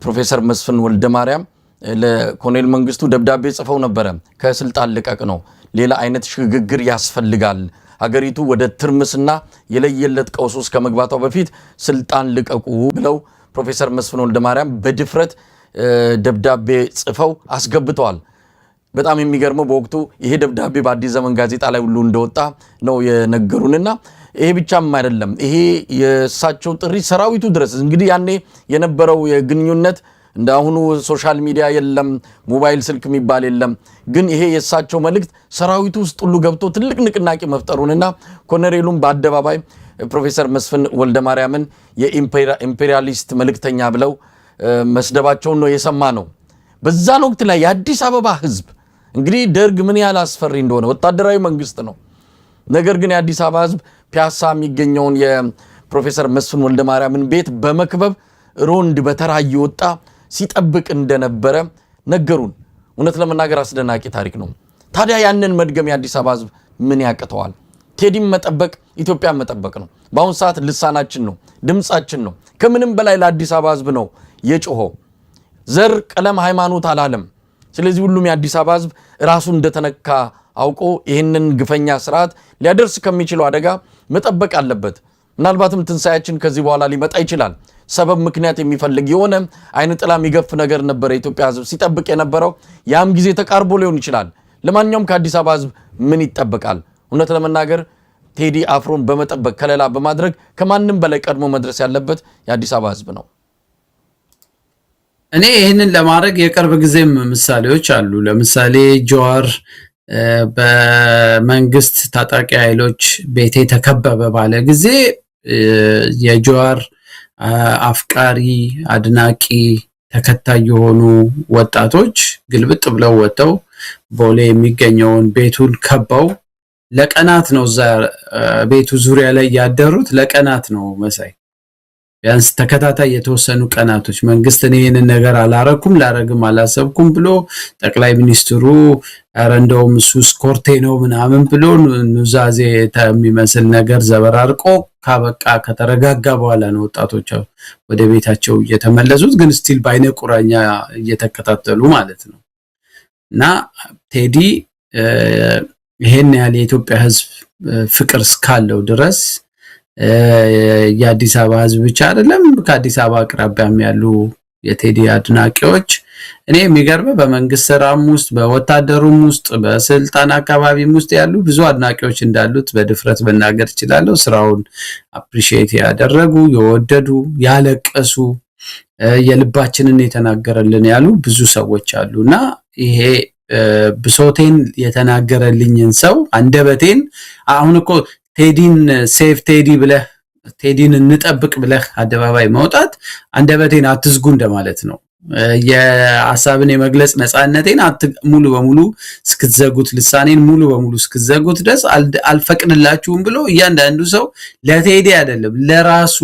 ፕሮፌሰር መስፍን ወልደማርያም ለኮሎኔል መንግስቱ ደብዳቤ ጽፈው ነበረ። ከስልጣን ልቀቅ ነው፣ ሌላ አይነት ሽግግር ያስፈልጋል፣ ሀገሪቱ ወደ ትርምስና የለየለት ቀውስ ውስጥ ከመግባቷ በፊት ስልጣን ልቀቁ ብለው ፕሮፌሰር መስፍን ወልደማርያም በድፍረት ደብዳቤ ጽፈው አስገብተዋል። በጣም የሚገርመው በወቅቱ ይሄ ደብዳቤ በአዲስ ዘመን ጋዜጣ ላይ ሁሉ እንደወጣ ነው የነገሩንና ይሄ ብቻም አይደለም፣ ይሄ የእሳቸው ጥሪ ሰራዊቱ ድረስ እንግዲህ ያኔ የነበረው የግንኙነት እንዳሁኑ ሶሻል ሚዲያ የለም፣ ሞባይል ስልክ የሚባል የለም። ግን ይሄ የሳቸው መልእክት ሰራዊቱ ውስጥ ሁሉ ገብቶ ትልቅ ንቅናቄ መፍጠሩንና ኮሎኔሉም በአደባባይ ፕሮፌሰር መስፍን ወልደማርያምን የኢምፔሪያሊስት መልእክተኛ ብለው መስደባቸውን ነው የሰማ ነው። በዛን ወቅት ላይ የአዲስ አበባ ህዝብ እንግዲህ ደርግ ምን ያህል አስፈሪ እንደሆነ ወታደራዊ መንግስት ነው። ነገር ግን የአዲስ አበባ ህዝብ ፒያሳ የሚገኘውን የፕሮፌሰር መስፍን ወልደማርያምን ቤት በመክበብ ሮንድ በተራ እየወጣ ሲጠብቅ እንደነበረ ነገሩን። እውነት ለመናገር አስደናቂ ታሪክ ነው። ታዲያ ያንን መድገም የአዲስ አበባ ህዝብ ምን ያቅተዋል? ቴዲም መጠበቅ ኢትዮጵያን መጠበቅ ነው። በአሁን ሰዓት ልሳናችን ነው፣ ድምጻችን ነው። ከምንም በላይ ለአዲስ አበባ ህዝብ ነው የጮኸው። ዘር፣ ቀለም፣ ሃይማኖት አላለም። ስለዚህ ሁሉም የአዲስ አበባ ህዝብ ራሱ እንደተነካ አውቆ ይህንን ግፈኛ ስርዓት ሊያደርስ ከሚችለው አደጋ መጠበቅ አለበት። ምናልባትም ትንሳኤያችን ከዚህ በኋላ ሊመጣ ይችላል። ሰበብ ምክንያት የሚፈልግ የሆነ አይን ጥላ የሚገፍ ነገር ነበር የኢትዮጵያ ህዝብ ሲጠብቅ የነበረው። ያም ጊዜ ተቃርቦ ሊሆን ይችላል። ለማንኛውም ከአዲስ አበባ ህዝብ ምን ይጠበቃል? እውነት ለመናገር ቴዲ አፍሮን በመጠበቅ ከለላ በማድረግ ከማንም በላይ ቀድሞ መድረስ ያለበት የአዲስ አበባ ህዝብ ነው። እኔ ይህንን ለማድረግ የቅርብ ጊዜም ምሳሌዎች አሉ። ለምሳሌ ጀዋር በመንግስት ታጣቂ ኃይሎች ቤቴ ተከበበ ባለ ጊዜ የጀዋር አፍቃሪ፣ አድናቂ፣ ተከታይ የሆኑ ወጣቶች ግልብጥ ብለው ወጥተው ቦሌ የሚገኘውን ቤቱን ከበው ለቀናት ነው እዛ ቤቱ ዙሪያ ላይ ያደሩት። ለቀናት ነው መሳይ፣ ቢያንስ ተከታታይ የተወሰኑ ቀናቶች መንግስት ይሄንን ነገር አላረኩም ላረግም አላሰብኩም ብሎ ጠቅላይ ሚኒስትሩ ኧረ እንደውም እሱ ስኮርቴ ነው ምናምን ብሎ ኑዛዜ የሚመስል ነገር ዘበራርቆ ካበቃ ከተረጋጋ በኋላ ነው ወጣቶች ወደ ቤታቸው እየተመለሱት፣ ግን ስቲል ባይነ ቁራኛ እየተከታተሉ ማለት ነው። እና ቴዲ ይሄን ያህል የኢትዮጵያ ህዝብ ፍቅር እስካለው ድረስ የአዲስ አበባ ህዝብ ብቻ አይደለም፣ ከአዲስ አበባ አቅራቢያም ያሉ የቴዲ አድናቂዎች እኔ የሚገርመው በመንግስት ስራም ውስጥ በወታደሩም ውስጥ በስልጣን አካባቢም ውስጥ ያሉ ብዙ አድናቂዎች እንዳሉት በድፍረት መናገር እችላለሁ። ስራውን አፕሪሺየት ያደረጉ፣ የወደዱ፣ ያለቀሱ፣ የልባችንን የተናገረልን ያሉ ብዙ ሰዎች አሉና ይሄ ብሶቴን የተናገረልኝን ሰው አንደበቴን አሁን እኮ ቴዲን ሴፍ ቴዲ ብለህ ቴዲን እንጠብቅ ብለህ አደባባይ መውጣት አንደበቴን አትዝጉ እንደማለት ነው። የሐሳብን የመግለጽ ነፃነቴን ሙሉ በሙሉ እስክትዘጉት፣ ልሳኔን ሙሉ በሙሉ እስክትዘጉት ድረስ አልፈቅድላችሁም ብሎ እያንዳንዱ ሰው ለቴዲ አይደለም ለራሱ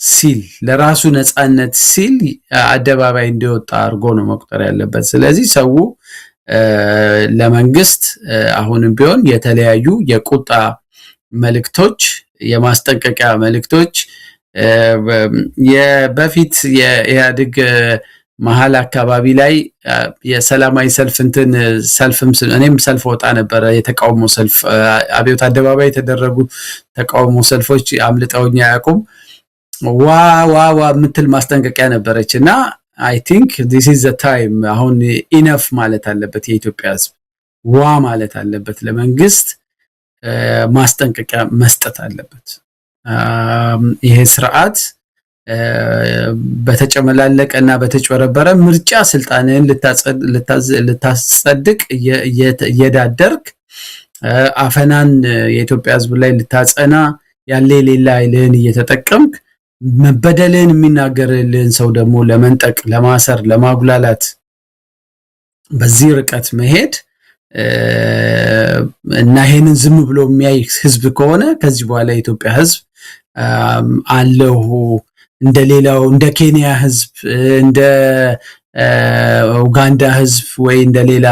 ሲል ለራሱ ነፃነት ሲል አደባባይ እንዲወጣ አድርጎ ነው መቁጠር ያለበት። ስለዚህ ሰው ለመንግስት አሁንም ቢሆን የተለያዩ የቁጣ መልእክቶች፣ የማስጠንቀቂያ መልእክቶች በፊት የኢህአዴግ መሀል አካባቢ ላይ የሰላማዊ ሰልፍ ሰልፍም እኔም ሰልፍ ወጣ ነበረ። የተቃውሞ ሰልፍ አብዮት አደባባይ የተደረጉ ተቃውሞ ሰልፎች አምልጠውኛ ያቁም ዋ የምትል ማስጠንቀቂያ ነበረች እና I think this is the time አሁን ኢነፍ ማለት አለበት የኢትዮጵያ ህዝብ፣ ዋ ማለት አለበት፣ ለመንግስት ማስጠንቀቂያ መስጠት አለበት። ይሄ ስርዓት በተጨመላለቀና በተጨረበረ ምርጫ ስልጣንን ልታጸድቅ እየዳደርክ አፈናን የኢትዮጵያ ህዝብ ላይ ልታጸና ያለ ሌላ ኃይልን እየተጠቀምክ መበደልን የሚናገርልን ሰው ደግሞ ለመንጠቅ፣ ለማሰር፣ ለማጉላላት በዚህ ርቀት መሄድ እና ይሄንን ዝም ብሎ የሚያይ ህዝብ ከሆነ ከዚህ በኋላ የኢትዮጵያ ህዝብ አለሁ እንደሌላው እንደ ኬንያ ህዝብ እንደ ኡጋንዳ ህዝብ ወይ እንደሌላ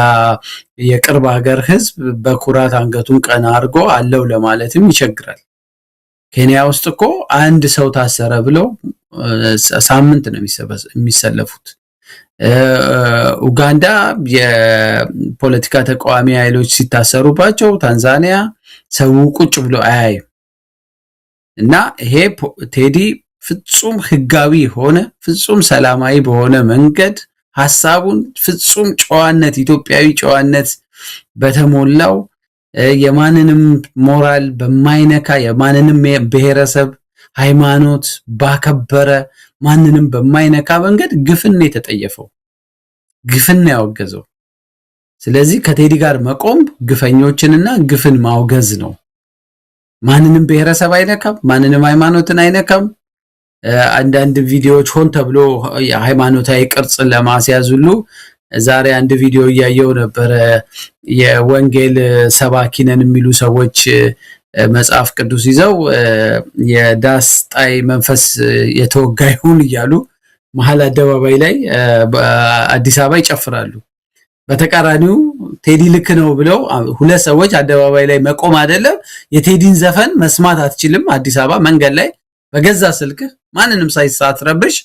የቅርብ ሀገር ህዝብ በኩራት አንገቱን ቀና አድርጎ አለው ለማለትም ይቸግራል። ኬንያ ውስጥ እኮ አንድ ሰው ታሰረ ብለው ሳምንት ነው የሚሰለፉት። ኡጋንዳ የፖለቲካ ተቃዋሚ ኃይሎች ሲታሰሩባቸው ታንዛኒያ ሰው ቁጭ ብሎ አያይም። እና ይሄ ቴዲ ፍጹም ህጋዊ ሆነ ፍጹም ሰላማዊ በሆነ መንገድ ሐሳቡን ፍጹም ጨዋነት ኢትዮጵያዊ ጨዋነት በተሞላው የማንንም ሞራል በማይነካ የማንንም ብሔረሰብ ሃይማኖት ባከበረ ማንንም በማይነካ መንገድ ግፍን የተጠየፈው ግፍን ያወገዘው። ስለዚህ ከቴዲ ጋር መቆም ግፈኞችንና ግፍን ማውገዝ ነው። ማንንም ብሔረሰብ አይነካም፣ ማንንም ሃይማኖትን አይነካም። አንዳንድ ቪዲዮዎች ሆን ተብሎ የሃይማኖታዊ ቅርጽ ለማስያዝ ሁሉ ዛሬ አንድ ቪዲዮ እያየው ነበር። የወንጌል ሰባኪ ነን የሚሉ ሰዎች መጽሐፍ ቅዱስ ይዘው የዳስ ጣይ መንፈስ የተወጋ ይሁን እያሉ መሀል አደባባይ ላይ በአዲስ አበባ ይጨፍራሉ። በተቃራኒው ቴዲ ልክ ነው ብለው ሁለት ሰዎች አደባባይ ላይ መቆም አይደለም የቴዲን ዘፈን መስማት አትችልም። አዲስ አበባ መንገድ ላይ በገዛ ስልክ ማንንም ሳትረብሽ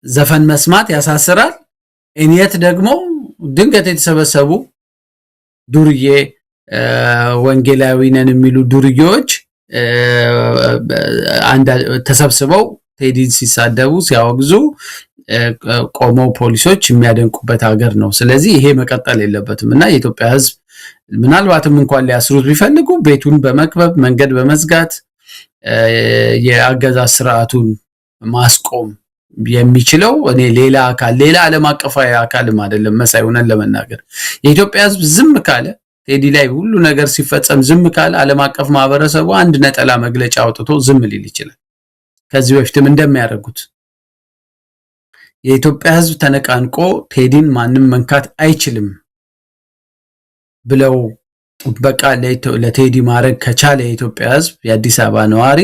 ዘፈን መስማት ያሳስራል። እኔት ደግሞ ድንገት የተሰበሰቡ ዱርዬ ወንጌላዊ ነን የሚሉ ዱርዬዎች አንድ ተሰብስበው ቴዲን ሲሳደቡ ሲያወግዙ ቆመው ፖሊሶች የሚያደንቁበት ሀገር ነው። ስለዚህ ይሄ መቀጠል የለበትም እና የኢትዮጵያ ሕዝብ ምናልባትም እንኳን ሊያስሩት ቢፈልጉ ቤቱን በመክበብ መንገድ በመዝጋት የአገዛዝ ስርዓቱን ማስቆም የሚችለው እኔ ሌላ አካል ሌላ ዓለም አቀፋዊ አካልም አይደለም መሳይ ሆነን ለመናገር የኢትዮጵያ ሕዝብ ዝም ካለ ቴዲ ላይ ሁሉ ነገር ሲፈጸም ዝም ካለ ዓለም አቀፍ ማህበረሰቡ አንድ ነጠላ መግለጫ አውጥቶ ዝም ሊል ይችላል። ከዚህ በፊትም እንደሚያደርጉት የኢትዮጵያ ሕዝብ ተነቃንቆ ቴዲን ማንም መንካት አይችልም ብለው ጥበቃ ለቴዲ ማድረግ ከቻለ የኢትዮጵያ ሕዝብ የአዲስ አበባ ነዋሪ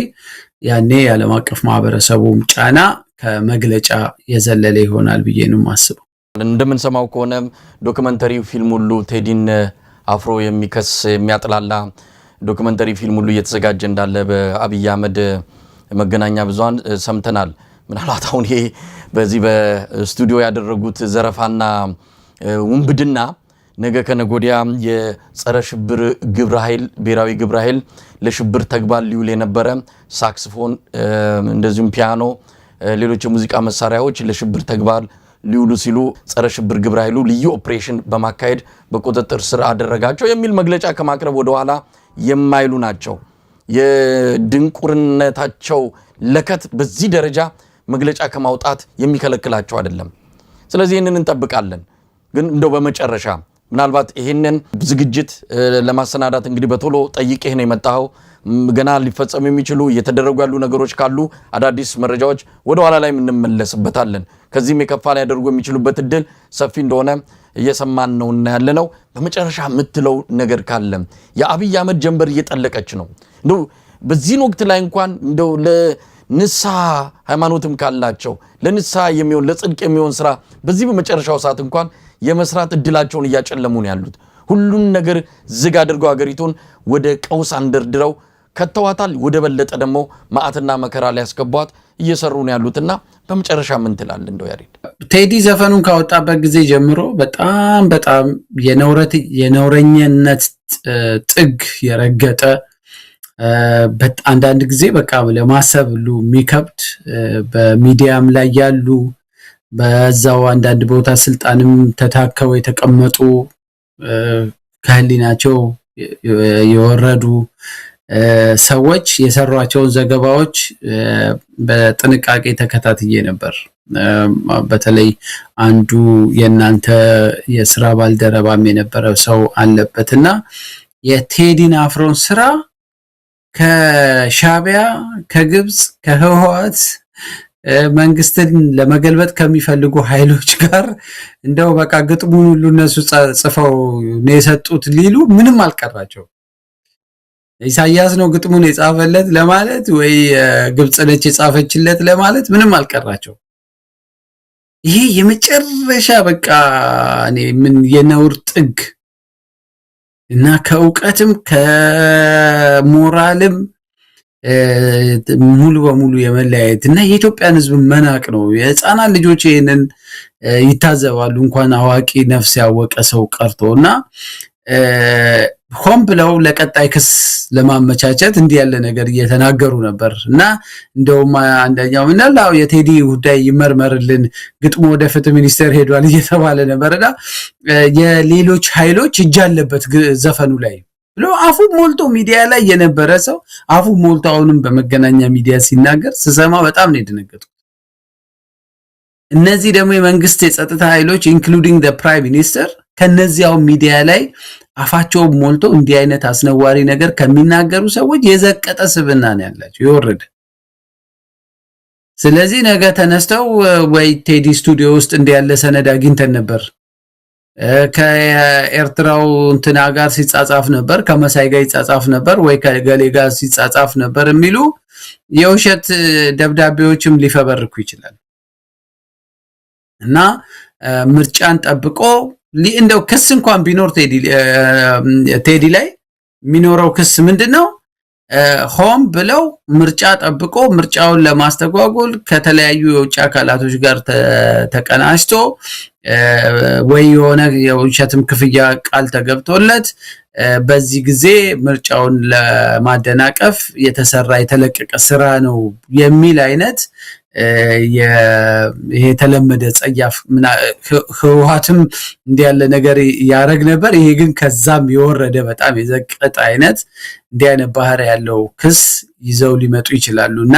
ያኔ የዓለም አቀፍ ማህበረሰቡም ጫና ከመግለጫ የዘለለ ይሆናል ብዬ ነው የማስበው። እንደምንሰማው ከሆነ ዶክመንተሪው ፊልም ሁሉ ቴዲን አፍሮ የሚከስ የሚያጥላላ ዶክመንተሪ ፊልም ሁሉ እየተዘጋጀ እንዳለ በአብይ አህመድ መገናኛ ብዙሃን ሰምተናል። ምናልባት አሁን ይሄ በዚህ በስቱዲዮ ያደረጉት ዘረፋና ውንብድና ነገ ከነጎዲያ የጸረ ሽብር ግብረ ኃይል ብሔራዊ ግብረ ኃይል ለሽብር ተግባር ሊውል የነበረ ሳክስፎን እንደዚሁም ፒያኖ ሌሎች የሙዚቃ መሳሪያዎች ለሽብር ተግባር ሊውሉ ሲሉ ጸረ ሽብር ግብረ ኃይሉ ልዩ ኦፕሬሽን በማካሄድ በቁጥጥር ስር አደረጋቸው የሚል መግለጫ ከማቅረብ ወደ ኋላ የማይሉ ናቸው። የድንቁርነታቸው ለከት በዚህ ደረጃ መግለጫ ከማውጣት የሚከለክላቸው አይደለም። ስለዚህ ይህንን እንጠብቃለን። ግን እንደው በመጨረሻ ምናልባት ይህንን ዝግጅት ለማሰናዳት እንግዲህ በቶሎ ጠይቄህ ነው የመጣኸው። ገና ሊፈጸሙ የሚችሉ እየተደረጉ ያሉ ነገሮች ካሉ አዳዲስ መረጃዎች ወደ ኋላ ላይ እንመለስበታለን። ከዚህም የከፋ ላይ ያደርጉ የሚችሉበት እድል ሰፊ እንደሆነ እየሰማን ነው እና ያለ ነው። በመጨረሻ የምትለው ነገር ካለ የአብይ አህመድ ጀንበር እየጠለቀች ነው። እንደው በዚህን ወቅት ላይ እንኳን እንደው ለንስሐ ሃይማኖትም ካላቸው ለንስሐ የሚሆን ለጽድቅ የሚሆን ስራ በዚህ በመጨረሻው ሰዓት እንኳን የመስራት እድላቸውን እያጨለሙ ነው ያሉት። ሁሉን ነገር ዝግ አድርገው ሀገሪቱን ወደ ቀውስ አንደርድረው ከተዋታል። ወደ በለጠ ደግሞ ማዕትና መከራ ሊያስገቧት እየሰሩ ነው ያሉትና በመጨረሻ ምን ትላለህ እንደው ያሬድ? ቴዲ ዘፈኑን ካወጣበት ጊዜ ጀምሮ በጣም የነውረኝነት ጥግ የረገጠ አንዳንድ ጊዜ በቃ ለማሰብ ሁሉ የሚከብድ በሚዲያም ላይ ያሉ በዛው አንዳንድ ቦታ ስልጣንም ተታከው የተቀመጡ ከህሊናቸው የወረዱ ሰዎች የሰሯቸውን ዘገባዎች በጥንቃቄ ተከታትዬ ነበር። በተለይ አንዱ የናንተ የስራ ባልደረባም የነበረ ሰው አለበትና የቴዲን አፍሮን ስራ ከሻቢያ ከግብጽ ከህወሓት መንግስትን ለመገልበጥ ከሚፈልጉ ኃይሎች ጋር እንደው በቃ ግጥሙን ሁሉ እነሱ ጽፈው ነው የሰጡት ሊሉ ምንም አልቀራቸው። ኢሳያስ ነው ግጥሙን የጻፈለት ለማለት ወይ ግብጽ ነች የጻፈችለት ለማለት ምንም አልቀራቸው። ይሄ የመጨረሻ በቃ እኔ ምን የነውር ጥግ እና ከእውቀትም ከሞራልም ሙሉ በሙሉ የመለያየት እና የኢትዮጵያን ሕዝብ መናቅ ነው። የህፃናት ልጆች ይሄንን ይታዘባሉ፣ እንኳን አዋቂ ነፍስ ያወቀ ሰው ቀርቶና ሆን ብለው ለቀጣይ ክስ ለማመቻቸት እንዲህ ያለ ነገር እየተናገሩ ነበር እና እንደውም አንደኛው ምናልባት የቴዲ ጉዳይ ይመርመርልን ግጥሞ ወደ ፍትህ ሚኒስቴር ሄዷል እየተባለ ነበርና የሌሎች ኃይሎች እጅ አለበት ዘፈኑ ላይ ብሎ አፉ ሞልቶ ሚዲያ ላይ የነበረ ሰው አፉ ሞልቶ አሁንም በመገናኛ ሚዲያ ሲናገር ስሰማ በጣም ነው የደነገጥኩት። እነዚህ ደግሞ የመንግስት የጸጥታ ኃይሎች ኢንክሉዲንግ ዘ ፕራይም ሚኒስተር ከነዚያው ሚዲያ ላይ አፋቸው ሞልቶ እንዲህ አይነት አስነዋሪ ነገር ከሚናገሩ ሰዎች የዘቀጠ ስብዕና ነው ያላቸው የወረደ። ስለዚህ ነገ ተነስተው ወይ ቴዲ ስቱዲዮ ውስጥ እንዲያለ ሰነድ አግኝተን ነበር ከኤርትራው እንትና ጋር ሲጻጻፍ ነበር ከመሳይ ጋር ሲጻጻፍ ነበር ወይ ከገሌ ጋር ሲጻጻፍ ነበር የሚሉ የውሸት ደብዳቤዎችም ሊፈበርኩ ይችላል እና ምርጫን ጠብቆ እንደው ክስ እንኳን ቢኖር ቴዲ ላይ የሚኖረው ክስ ምንድነው? ሆም ብለው ምርጫ ጠብቆ ምርጫውን ለማስተጓጎል ከተለያዩ የውጭ አካላቶች ጋር ተቀናጅቶ ወይ የሆነ የውሸትም ክፍያ ቃል ተገብቶለት በዚህ ጊዜ ምርጫውን ለማደናቀፍ የተሰራ የተለቀቀ ስራ ነው የሚል አይነት ይሄ ተለመደ ጸያፍ ህወሓትም እንዲያለ ነገር ያረግ ነበር። ይሄ ግን ከዛም የወረደ በጣም የዘቀጠ አይነት እንዲያነ ባህር ያለው ክስ ይዘው ሊመጡ ይችላሉና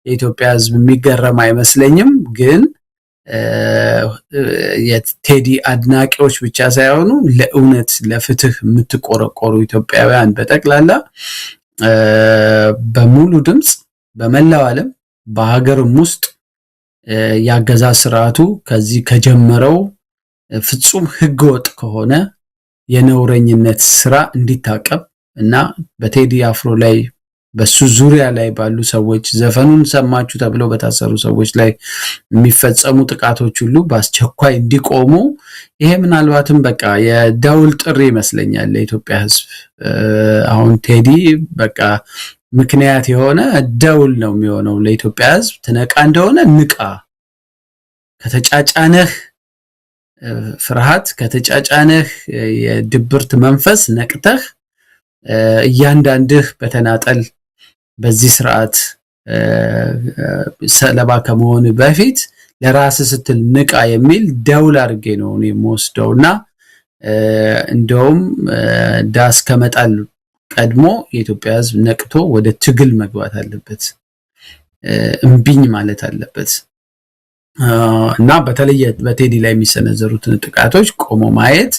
የኢትዮጵያ ህዝብ የሚገረም አይመስለኝም። ግን የቴዲ አድናቂዎች ብቻ ሳይሆኑ ለእውነት ለፍትህ የምትቆረቆሩ ኢትዮጵያውያን በጠቅላላ በሙሉ ድምጽ በመላው ዓለም በሀገርም ውስጥ ያገዛዝ ስርዓቱ ከዚህ ከጀመረው ፍጹም ህገወጥ ከሆነ የነውረኝነት ስራ እንዲታቀብ እና በቴዲ አፍሮ ላይ በሱ ዙሪያ ላይ ባሉ ሰዎች ዘፈኑን ሰማችሁ ተብለው በታሰሩ ሰዎች ላይ የሚፈጸሙ ጥቃቶች ሁሉ በአስቸኳይ እንዲቆሙ ይሄ ምናልባትም በቃ የደውል ጥሪ ይመስለኛል ለኢትዮጵያ ህዝብ። አሁን ቴዲ በቃ ምክንያት የሆነ ደውል ነው የሚሆነው ለኢትዮጵያ ህዝብ። ትነቃ እንደሆነ ንቃ፣ ከተጫጫነህ ፍርሃት ከተጫጫነህ የድብርት መንፈስ ነቅተህ እያንዳንድህ በተናጠል በዚህ ስርዓት ሰለባ ከመሆን በፊት ለራስ ስትል ንቃ የሚል ደውል አድርጌ ነው እኔ የምወስደውና እንደውም ዳስ ከመጣል ቀድሞ የኢትዮጵያ ህዝብ ነቅቶ ወደ ትግል መግባት አለበት፣ እምቢኝ ማለት አለበት እና በተለይ በቴዲ ላይ የሚሰነዘሩትን ጥቃቶች ቆሞ ማየት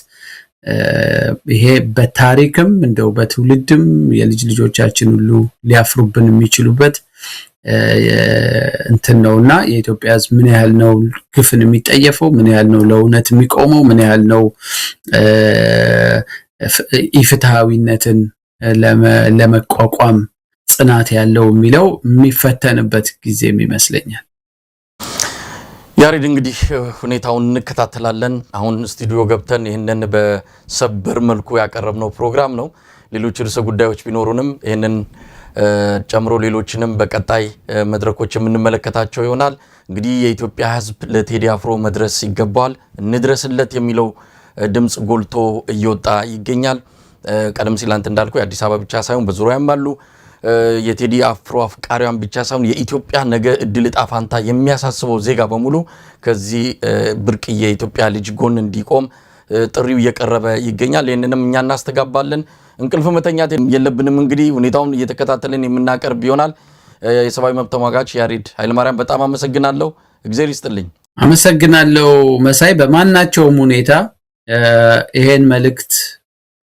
ይሄ በታሪክም እንደው በትውልድም የልጅ ልጆቻችን ሁሉ ሊያፍሩብን የሚችሉበት እንትን ነውና የኢትዮጵያ ህዝብ ምን ያህል ነው ግፍን የሚጠየፈው፣ ምን ያህል ነው ለእውነት የሚቆመው፣ ምን ያህል ነው ኢፍትሃዊነትን ለመቋቋም ጽናት ያለው የሚለው የሚፈተንበት ጊዜም ይመስለኛል። ያሬድ እንግዲህ ሁኔታውን እንከታተላለን። አሁን ስቱዲዮ ገብተን ይሄንን በሰበር መልኩ ያቀረብነው ፕሮግራም ነው። ሌሎች ርዕሰ ጉዳዮች ቢኖሩንም ይሄንን ጨምሮ ሌሎችንም በቀጣይ መድረኮች የምንመለከታቸው ይሆናል። እንግዲህ የኢትዮጵያ ህዝብ ለቴዲ አፍሮ መድረስ ይገባዋል፣ እንድረስለት የሚለው ድምጽ ጎልቶ እየወጣ ይገኛል። ቀደም ሲል አንተ እንዳልከው የአዲስ አበባ ብቻ ሳይሆን በዙሪያም አሉ የቴዲ አፍሮ አፍቃሪያን ብቻ ሳይሆን የኢትዮጵያ ነገ እድል ዕጣ ፋንታ የሚያሳስበው ዜጋ በሙሉ ከዚህ ብርቅዬ የኢትዮጵያ ልጅ ጎን እንዲቆም ጥሪው እየቀረበ ይገኛል። ይሄንንም እኛ እናስተጋባለን። እንቅልፍ መተኛት የለብንም። እንግዲህ ሁኔታውን እየተከታተልን የምናቀርብ ይሆናል። የሰብአዊ መብት ተሟጋች ያሬድ ኃይለማርያም በጣም አመሰግናለሁ። እግዚአብሔር ይስጥልኝ። አመሰግናለሁ መሳይ። በማናቸውም ሁኔታ ይሄን መልእክት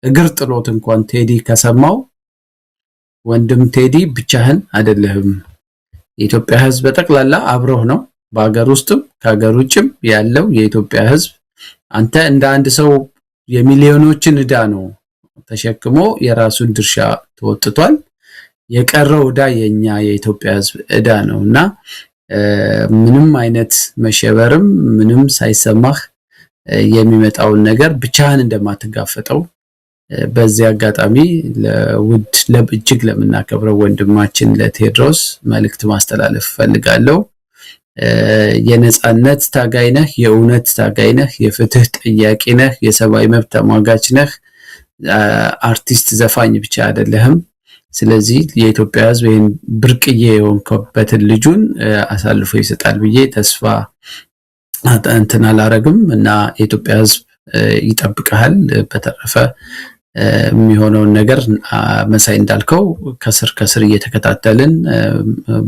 እግር ጥሎት እንኳን ቴዲ ከሰማው ወንድም ቴዲ ብቻህን አይደለህም። የኢትዮጵያ ህዝብ በጠቅላላ አብሮህ ነው። በአገር ውስጥም ከሀገር ውጭም ያለው የኢትዮጵያ ህዝብ አንተ እንደ አንድ ሰው የሚሊዮኖችን ዕዳ ነው ተሸክሞ የራሱን ድርሻ ተወጥቷል። የቀረው ዕዳ የኛ የኢትዮጵያ ህዝብ ዕዳ ነውና ምንም አይነት መሸበርም ምንም ሳይሰማህ የሚመጣውን ነገር ብቻህን እንደማትጋፈጠው በዚህ አጋጣሚ እጅግ ለምናከብረው ወንድማችን ለቴዎድሮስ መልእክት ማስተላለፍ ፈልጋለሁ። የነጻነት ታጋይ ነህ፣ የእውነት ታጋይ ነህ፣ የፍትህ ጠያቂ ነህ፣ የሰብአዊ መብት ተሟጋች ነህ። አርቲስት ዘፋኝ ብቻ አይደለህም። ስለዚህ የኢትዮጵያ ህዝብ ይሄን ብርቅዬ የሆንከበትን ልጁን አሳልፎ ይሰጣል ብዬ ተስፋ እንትን አላረግም እና የኢትዮጵያ ህዝብ ይጠብቀሃል። በተረፈ የሚሆነውን ነገር መሳይ እንዳልከው ከስር እየተከታተልን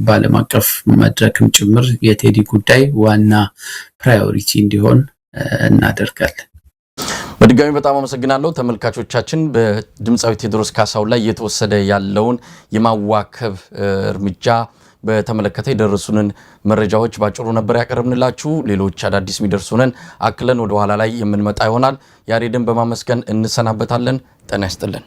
በዓለም አቀፍ መድረክም ጭምር የቴዲ ጉዳይ ዋና ፕራዮሪቲ እንዲሆን እናደርጋለን። በድጋሚ በጣም አመሰግናለሁ። ተመልካቾቻችን በድምፃዊ ቴዎድሮስ ካሳሁን ላይ እየተወሰደ ያለውን የማዋከብ እርምጃ በተመለከተ የደረሱንን መረጃዎች ባጭሩ ነበር ያቀርብንላችሁ። ሌሎች አዳዲስ የሚደርሱንን አክለን ወደ ኋላ ላይ የምንመጣ ይሆናል። ያሬድን በማመስገን እንሰናበታለን። ጤና ይስጥልን።